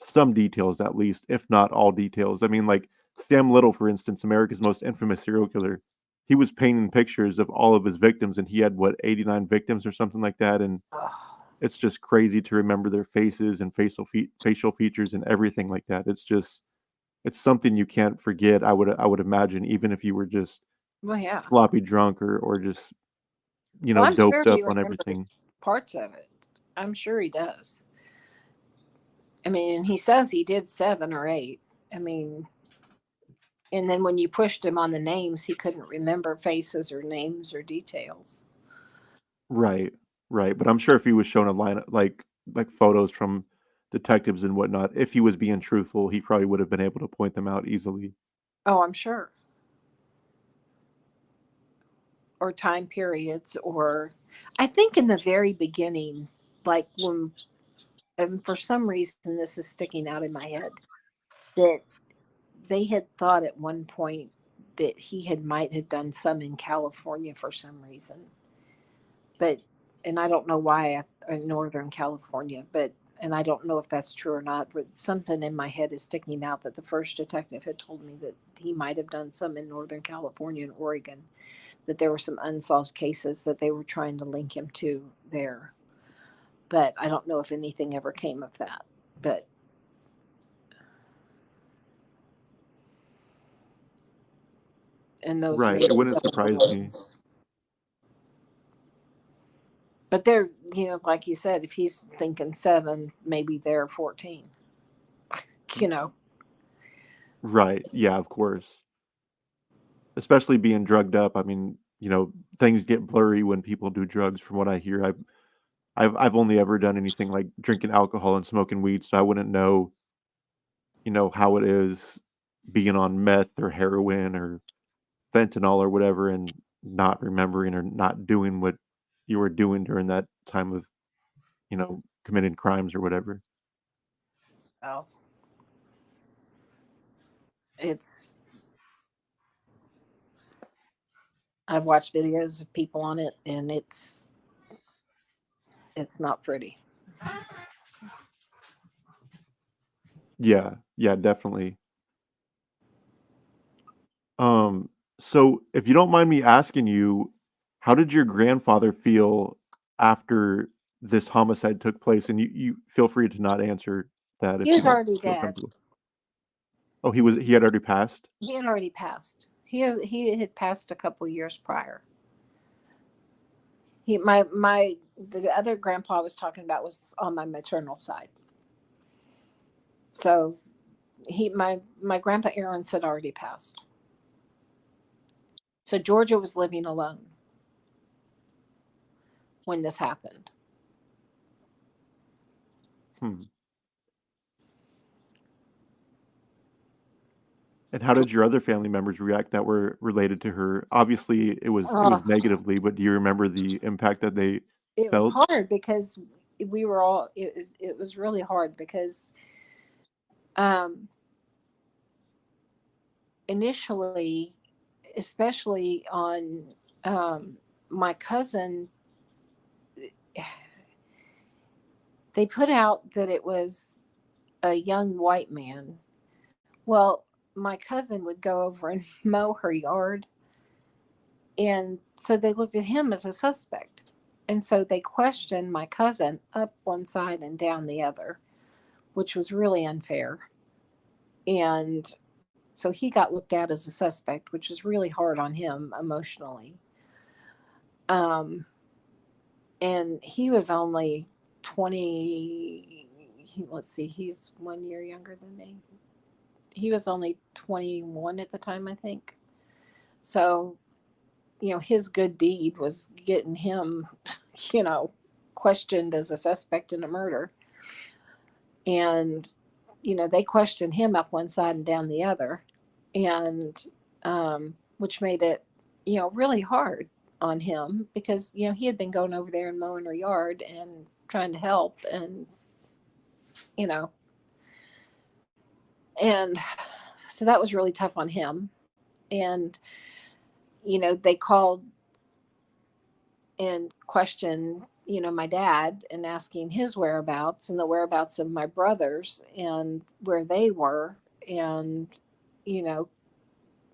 some details at least, if not all details. I mean, like Sam Little, for instance, America's most infamous serial killer. He was painting pictures of all of his victims, and he had what 89 victims or something like that. And Ugh. it's just crazy to remember their faces and facial features and everything like that. It's something you can't forget. I would imagine, even if you were just Well, yeah. sloppy drunk or just Well, I'm sure doped he up on remembers everything. parts of it. I'm sure he does. I mean, he says he did 7 or 8. I mean, and then when you pushed him on the names, he couldn't remember faces or names or details. Right, right. But I'm sure if he was shown a line like photos from detectives and whatnot, if he was being truthful, he probably would have been able to point them out easily. Oh, I'm sure. Or time periods, or I think in the very beginning, like when, and for some reason this is sticking out in my head, that they had thought at one point that he had might have done some in California for some reason, but and I don't know why in Northern California, but and I don't know if that's true or not, but something in my head is sticking out that the first detective had told me that he might have done some in Northern California and Oregon, that there were some unsolved cases that they were trying to link him to there. But I don't know if anything ever came of that. But and those Right. may It be wouldn't some of the surprise me. ones. But they're, like you said, if he's thinking 7, maybe they're 14. You know. Right. Yeah, of course. Especially being drugged up. I mean, things get blurry when people do drugs from what I hear. I've only ever done anything like drinking alcohol and smoking weed, so I wouldn't know, how it is being on meth or heroin or fentanyl or whatever and not remembering or not doing what you were doing during that time of, committing crimes or whatever. Oh, it's. I've watched videos of people on it, and it's not pretty. Yeah, yeah, definitely. Um, so if you don't mind me asking you, how did your grandfather feel after this homicide took place? And you feel free to not answer that He if you was don't already feel dead. comfortable. Oh, he had already passed? He had already passed. He had passed a couple years prior. The other grandpa I was talking about was on my maternal side. So my grandpa Aaron's had already passed. So Georgia was living alone when this happened. Hmm. And how did your other family members react that were related to her? Obviously, it was Oh, negatively, but do you remember the impact that they it was felt? hard because we were all. It was really hard because um, initially, especially on my cousin, they put out that it was a young white man. Well, my cousin would go over and mow her yard, and so they looked at him as a suspect. And so they questioned my cousin up one side and down the other, which was really unfair. And so he got looked at as a suspect, which was really hard on him emotionally. Um, and he was only 20. Let's see, he's 1 year younger than me. He was only 21 at the time, I think. So, his good deed was getting him, you know, questioned as a suspect in a murder. And, they questioned him up one side and down the other. And, which made it, really hard on him because, he had been going over there and mowing her yard and trying to help. And, you know, and so that was really tough on him. And, they called and questioned, my dad and asking his whereabouts and the whereabouts of my brothers and where they were. And, you know,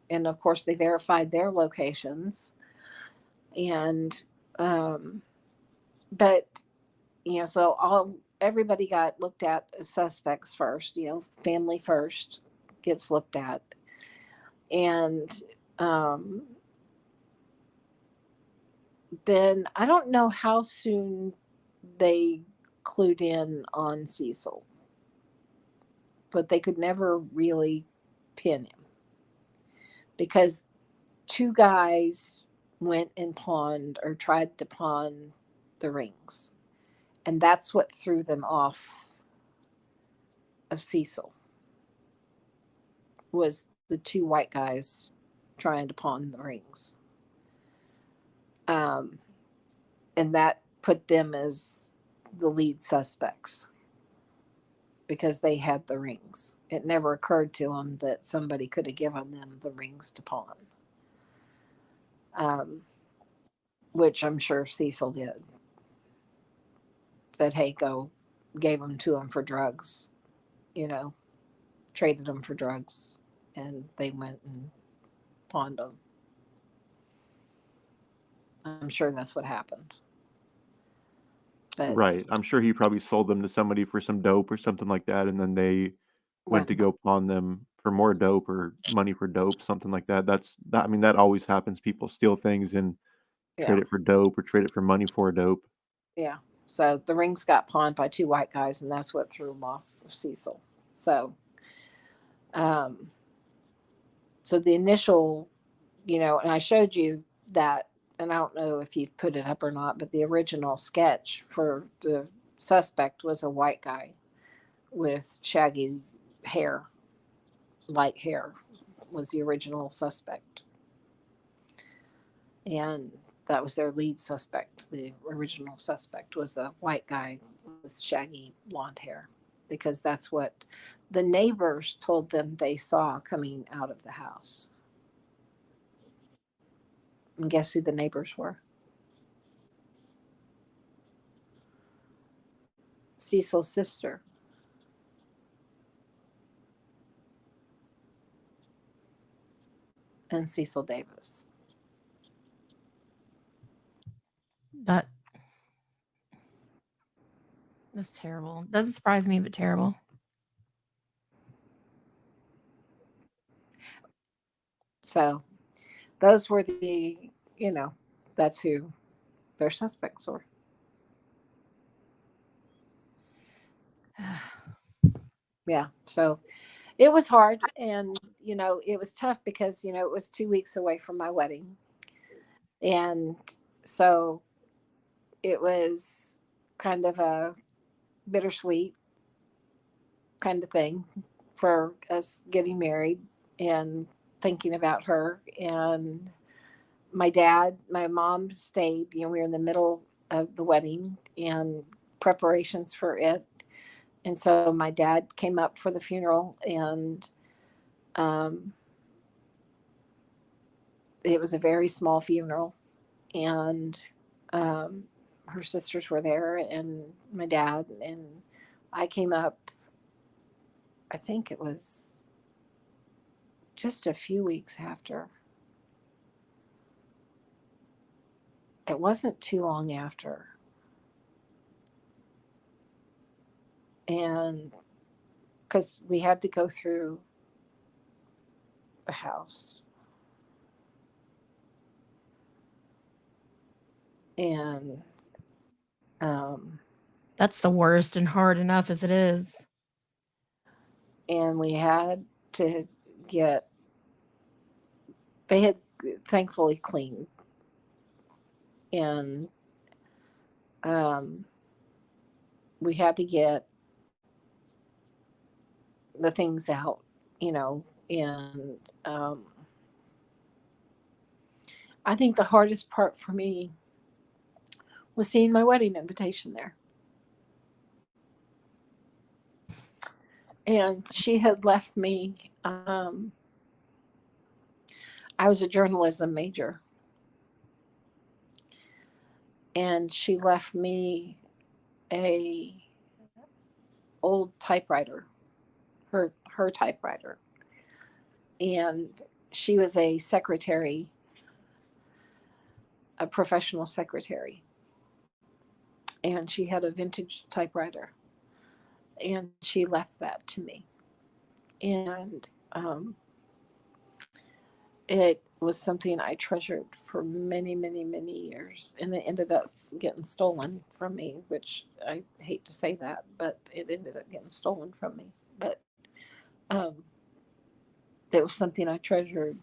and of course they verified their locations. And, but, so everybody got looked at as suspects first, family first gets looked at. And, then I don't know how soon they clued in on Cecil, but they could never really pin him because two guys went and pawned or tried to pawn the rings. And that's what threw them off of Cecil was the two white guys trying to pawn the rings. Um, and that put them as the lead suspects because they had the rings. It never occurred to them that somebody could have given them the rings to pawn, um, which I'm sure Cecil did. Said, hey, go, gave them to him for drugs, you know, traded them for drugs, and they went and pawned them. I'm sure that's what happened. But Right. I'm sure he probably sold them to somebody for some dope or something like that, and then they went went to and, go pawn them for more dope or money for dope, something like that. I mean, that always happens. People steal things and trade yeah, it for dope or trade it for money for dope. yeah. So the rings got pawned by two white guys, and that's what threw them off of Cecil. So, um, so the initial, and I showed you that, and I don't know if you've put it up or not, but the original sketch for the suspect was a white guy with shaggy hair, light hair, was the original suspect. And that was their lead suspect. The original suspect was a white guy with shaggy blonde hair because that's what the neighbors told them they saw coming out of the house. And guess who the neighbors were? Cecil's sister. And Cecil Davis. That that's terrible. Doesn't surprise me, but terrible. So those were the, that's who. their suspects were. Yeah. So it was hard. And, it was tough because, it was 2 weeks away from my wedding. And so it was kind of a bittersweet kind of thing for us getting married and thinking about her. And my mom stayed, we were in the middle of the wedding and preparations for it. And so my dad came up for the funeral, and um, it was a very small funeral. And um, her sisters were there, and my dad, and I came up, I think it was just a few weeks after. It wasn't too long after. And because we had to go through the house. And That's the worst and hard enough as it is. we had to they had thankfully cleaned. And we had to get the things out, and I think the hardest part for me was seeing my wedding invitation there. And she had left me, I was a journalism major, and she left me a old typewriter, her typewriter. And she was a secretary, a professional secretary, and she had a vintage typewriter, and she left that to me. And it was something I treasured for many, many, many years, and it ended up getting stolen from me, which I hate to say that, but it ended up getting stolen from me. But it was something I treasured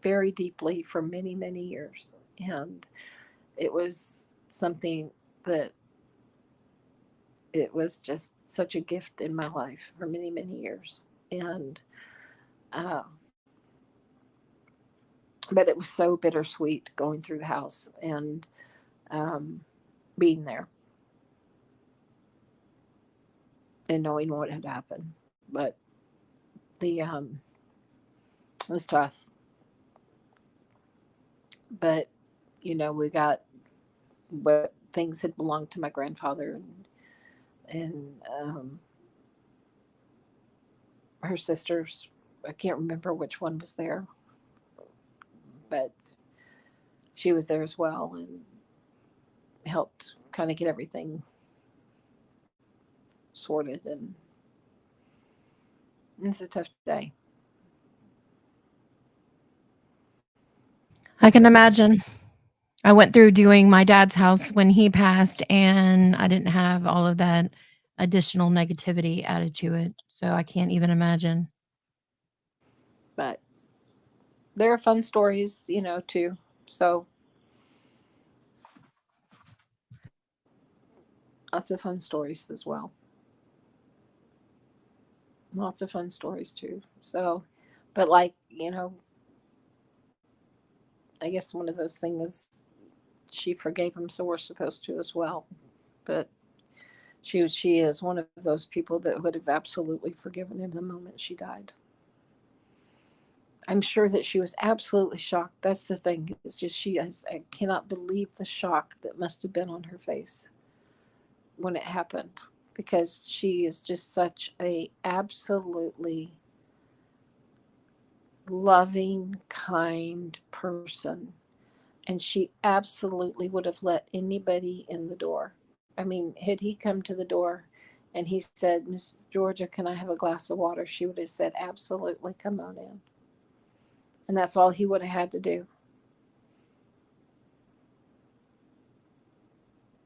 very deeply for many, many years. And it was something that it was just such a gift in my life for many, many years. And, but it was so bittersweet going through the house and being there and knowing what had happened. But it was tough. But, we got what things had belonged to my grandfather, and her sisters. I can't remember which one was there, but she was there as well and helped kind of get everything sorted. And it's a tough day. I can imagine. I went through doing my dad's house when he passed, and I didn't have all of that additional negativity added to it. So I can't even imagine. But there are fun stories, too. So lots of fun stories as well. Lots of fun stories too. So, but like, I guess one of those things is she forgave him, so we're supposed to as well. But she is one of those people that would have absolutely forgiven him the moment she died. I'm sure that she was absolutely shocked. That's the thing. It's just I cannot believe the shock that must have been on her face when it happened, because she is just such a absolutely loving, kind person. And she absolutely would have let anybody in the door. I mean, had he come to the door and he said, "Miss Georgia, can I have a glass of water?" She would have said, "Absolutely, come on in." And that's all he would have had to do.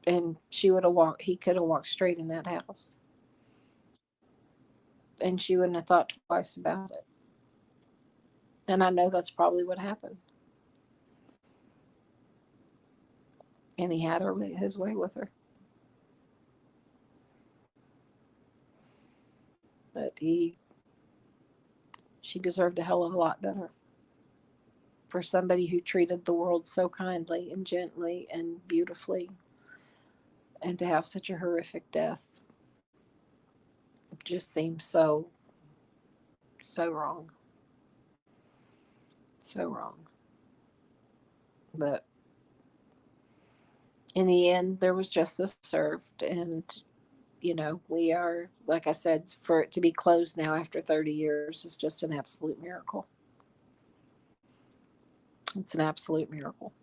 and he could have walked straight in that house, and she wouldn't have thought twice about it. And I know that's probably what happened. And he had his way with her. But she deserved a hell of a lot better. For somebody who treated the world so kindly and gently and beautifully, and to have such a horrific death, just seems so wrong. So wrong. But in the end, there was justice served. And, we are, like I said, for it to be closed now after 30 years is just an absolute miracle. It's an absolute miracle.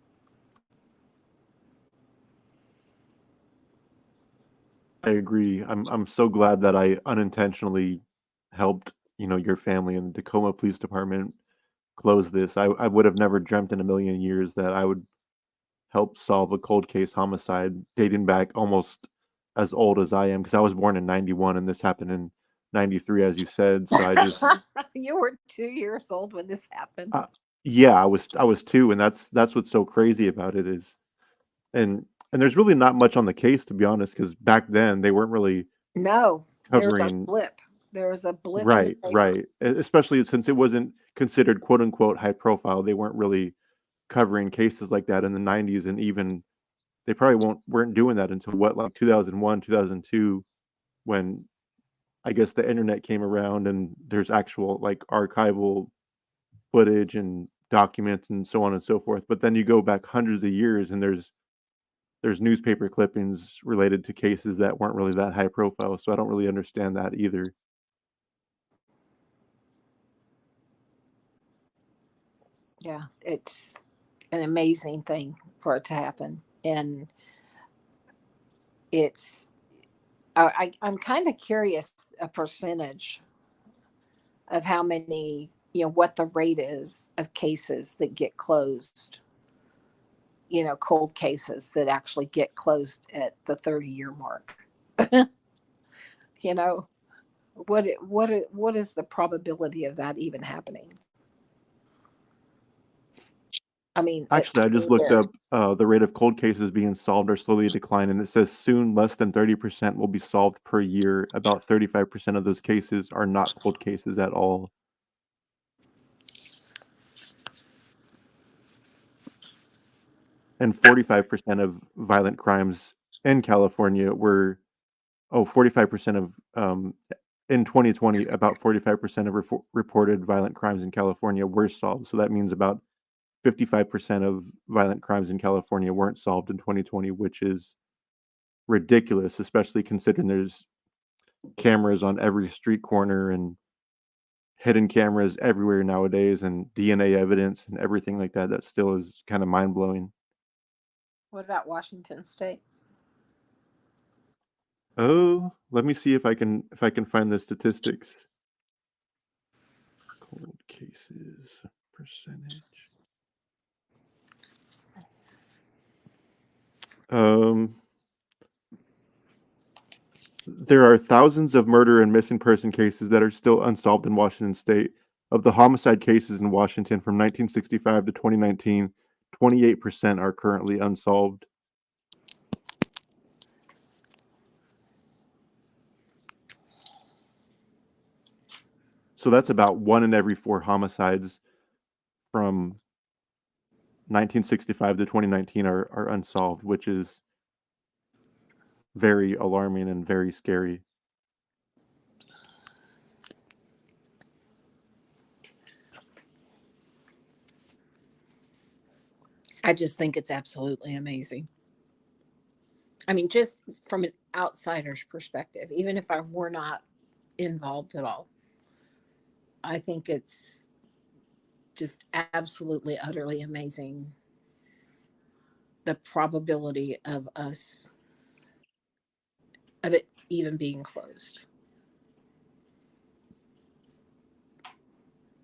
I agree. I'm so glad that I unintentionally helped, your family and the Tacoma Police Department close this. I would have never dreamt in a million years that I would help solve a cold case homicide dating back almost as old as I am, because I was born in 91 and this happened in 93, as you said. So I just You were 2 years old when this happened. yeah, I was 2, and that's what's so crazy about it is, and there's really not much on the case, to be honest, because back then they weren't really No, there was a covering. blip. There was a blip in the Right, paper. right. Especially since it wasn't considered quote unquote high profile. They weren't really covering cases like that in the 90s, and even they probably weren't doing that until like 2001, 2002, when I guess the internet came around and there's actual like archival footage and documents and so on and so forth. But then you go back hundreds of years and there's newspaper clippings related to cases that weren't really that high profile. So I don't really understand that either. Yeah, it's an amazing thing for it to happen. And I'm kind of curious a percentage of how many, what the rate is of cases that get closed, cold cases that actually get closed at the 30-year mark. you know, what is the probability of that even happening? I mean, Actually, I just looked up the rate of cold cases being solved are slowly declining. It says soon less than 30% will be solved per year. About 35% of those cases are not cold cases at all. And 45% of violent crimes in California were, 45% of, in 2020, about 45% of reported violent crimes in California were solved. So that means about 55% of violent crimes in California weren't solved in 2020, which is ridiculous, especially considering there's cameras on every street corner and hidden cameras everywhere nowadays and DNA evidence and everything like that. That still is kind of mind blowing. What about Washington State? Oh, let me see if I can find the statistics. Cold cases percentage. There are thousands of murder and missing person cases that are still unsolved in Washington state. Of the homicide cases in Washington from 1965 to 2019, 28% are currently unsolved. So that's about 1 in every 4 homicides from 1965 to 2019 are unsolved, which is very alarming and very scary. I just think it's absolutely amazing. I mean, just from an outsider's perspective, even if I were not involved at all, I think it's just absolutely, utterly amazing the probability of it even being closed.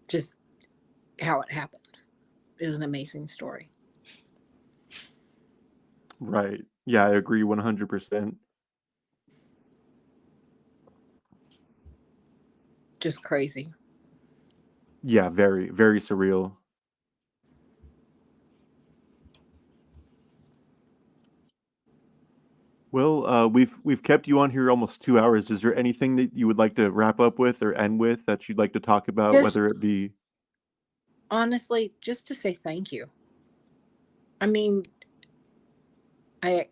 Just how it happened is an amazing story. Right. Yeah, I agree 100%. Just crazy. Yeah, very, very surreal. Well, we've kept you on here almost 2 hours. Is there anything that you would like to wrap up with or end with that you'd like to talk about, Just whether it be honestly, just to say thank you. I mean, I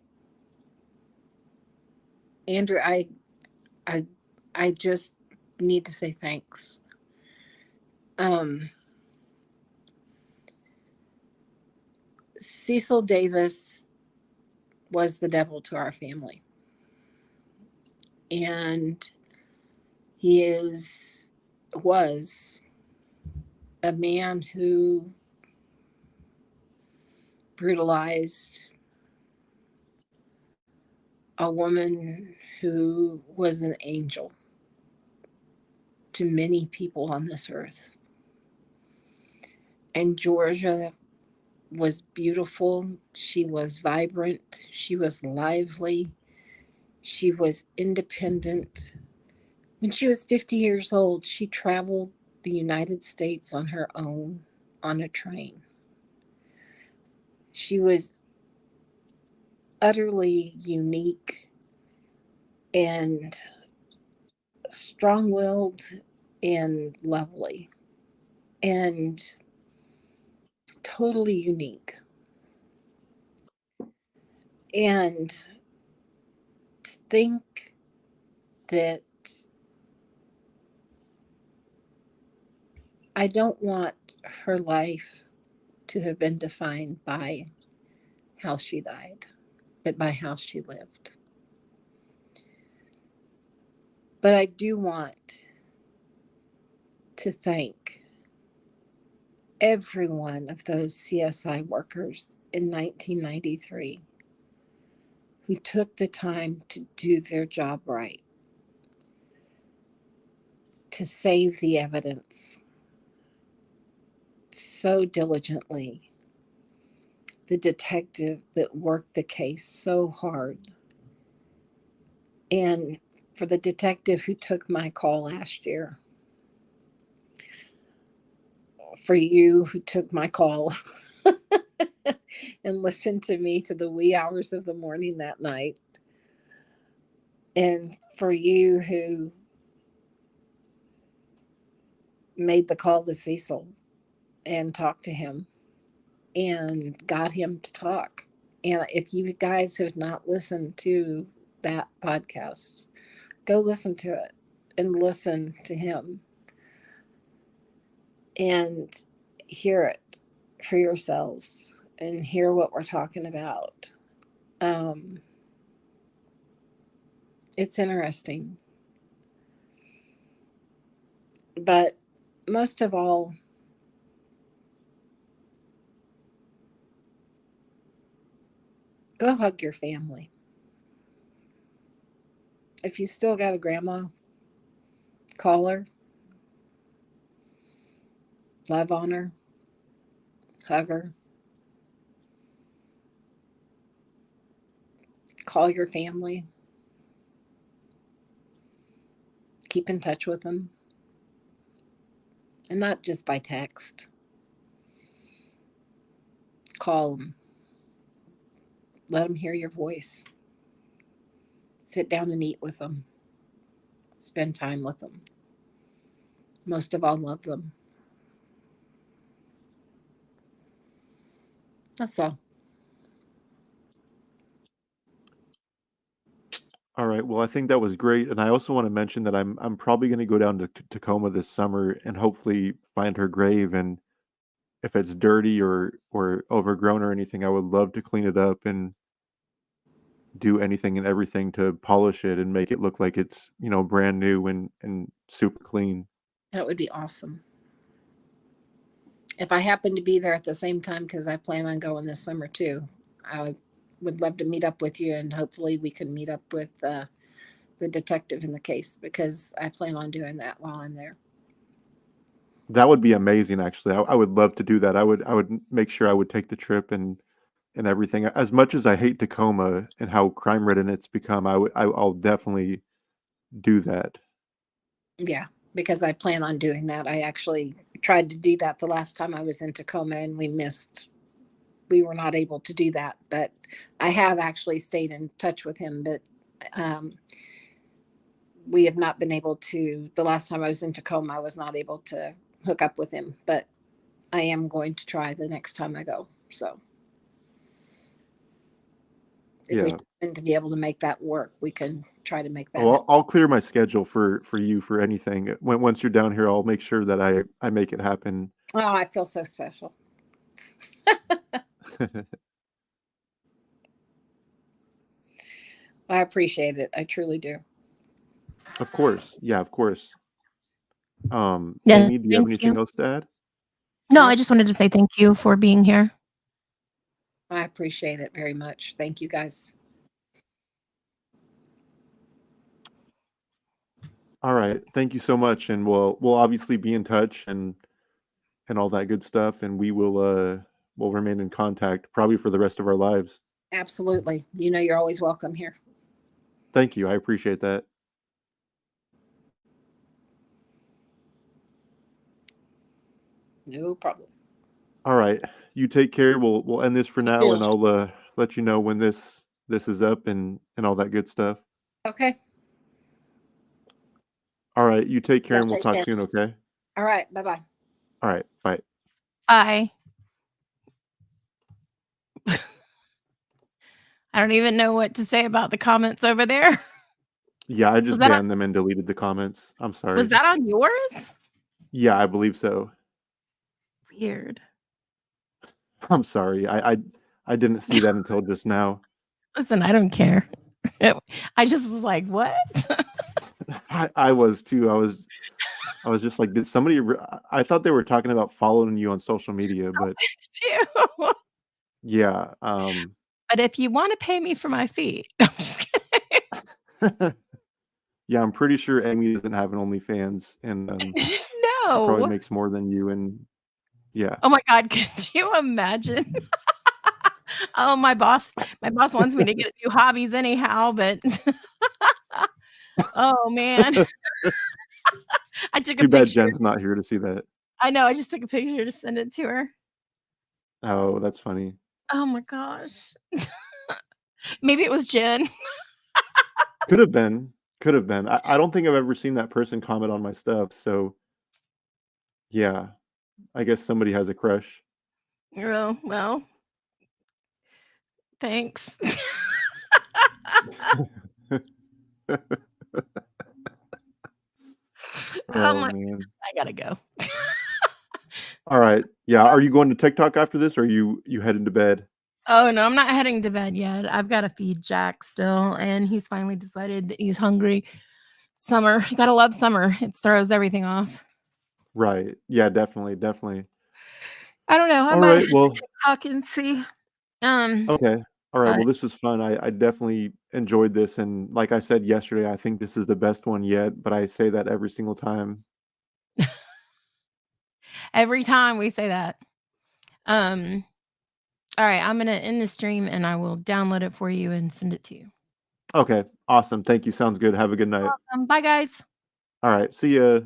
Andrew, I I just need to say thanks. Um, Cecil Davis was the devil to our family, and he was a man who brutalized a woman who was an angel to many people on this earth. And Georgia was beautiful. She was vibrant. She was lively. She was independent. When she was 50 years old, she traveled the United States on her own on a train. She was utterly unique and strong willed and lovely and totally unique. And to think that I don't want her life to have been defined by how she died, but by how she lived. But I do want to thank every one of those CSI workers in 1993 who took the time to do their job right, to save the evidence so diligently, the detective that worked the case so hard, and for the detective who took my call last year, for you who took my call and listened to me to the wee hours of the morning that night, and for you who made the call to Cecil and talked to him and got him to talk. And if you guys have not listened to that podcast, go listen to it and listen to him and hear it for yourselves and hear what we're talking about. Um, it's interesting. But most of all, go hug your family. If you still got a grandma, call her, love on her, hug her, call your family, keep in touch with them, and not just by text. Call them, let them hear your voice, sit down and eat with them, spend time with them. Most of all, love them. That's all. All right. Well, I think that was great, and I also want to mention that I'm probably going to go down to Tacoma this summer and hopefully find her grave. And if it's dirty or overgrown or anything, I would love to clean it up and do anything and everything to polish it and make it look like it's brand new and super clean. That would be awesome. If I happen to be there at the same time, because I plan on going this summer too, I would love to meet up with you, and hopefully we can meet up with the detective in the case, because I plan on doing that while I'm there. That would be amazing. Actually, I would love to do that. I would make sure I would take the trip and and everything. As much as I hate Tacoma and how crime ridden it's become, I'll definitely do that. Yeah, because I plan on doing that. I actually tried to do that the last time I was in Tacoma and we missed. We were not able to do that, but I have actually stayed in touch with him. But we have not been able to. The last time I was in Tacoma, I was not able to hook up with him, but I am going to try the next time I go. So if we Yeah. happen to be able to make that work, we can try to make that. Well, I'll clear my schedule for you for anything. Once you're down here, I'll make sure that I make it happen. Oh, I feel so special. I appreciate it. I truly do. Of course. Yeah, of course. Yes, Amy, do you have anything else to add? No, I just wanted to say thank you for being here. I appreciate it very much. Thank you, guys. All right. Thank you so much. And we'll obviously be in touch and all that good stuff. And we'll remain in contact probably for the rest of our lives. Absolutely. You know, you're always welcome here. Thank you. I appreciate that. No problem. All right. You take care. We'll end this for now, Yeah. and I'll let you know when this is up and all that good stuff. Okay. All right. You take care, Yeah, and we'll take talk care. soon, okay? All right. Bye-bye. All right. Bye. Bye. I don't even know what to say about the comments over there. Yeah, I just banned them and deleted the comments. I'm sorry. Was that on yours? Yeah, I believe so. Weird. I'm sorry. I didn't see that until just now. Listen, I don't care. I just was like, what? I was too. I was just like, did somebody? I thought they were talking about following you on social media, but Too. yeah. But if you want to pay me for my feet, I'm just kidding. Yeah, I'm pretty sure Amy doesn't have an OnlyFans, and no, probably makes more than you. And yeah. Oh my God, could you imagine? Oh, my boss wants me to get new hobbies anyhow, but oh man. I took a Too bad picture. Jen's not here to see that. I know, I just took a picture to send it to her. Oh, that's funny. Oh my gosh. Maybe it was Jen. Could have been. I don't think I've ever seen that person comment on my stuff. So yeah, I guess somebody has a crush. Oh, well. Thanks. Oh man. I gotta go. All right. Yeah. Are you going to TikTok after this, or are you heading to bed? Oh no, I'm not heading to bed yet. I've got to feed Jack still, and he's finally decided that he's hungry. Summer, you gotta love summer. It throws everything off. Right. Yeah. Definitely. I don't know. I All might right. Well. TikTok and see. Okay. All right. but- Well, this was fun. I definitely enjoyed this, and like I said yesterday, I think this is the best one yet. But I say that every single time. Every time we say that. All right, I'm gonna end the stream and I will download it for you and send it to you. Okay. Awesome. Thank you. Sounds good. Have a good night. Bye, guys. All right. See ya.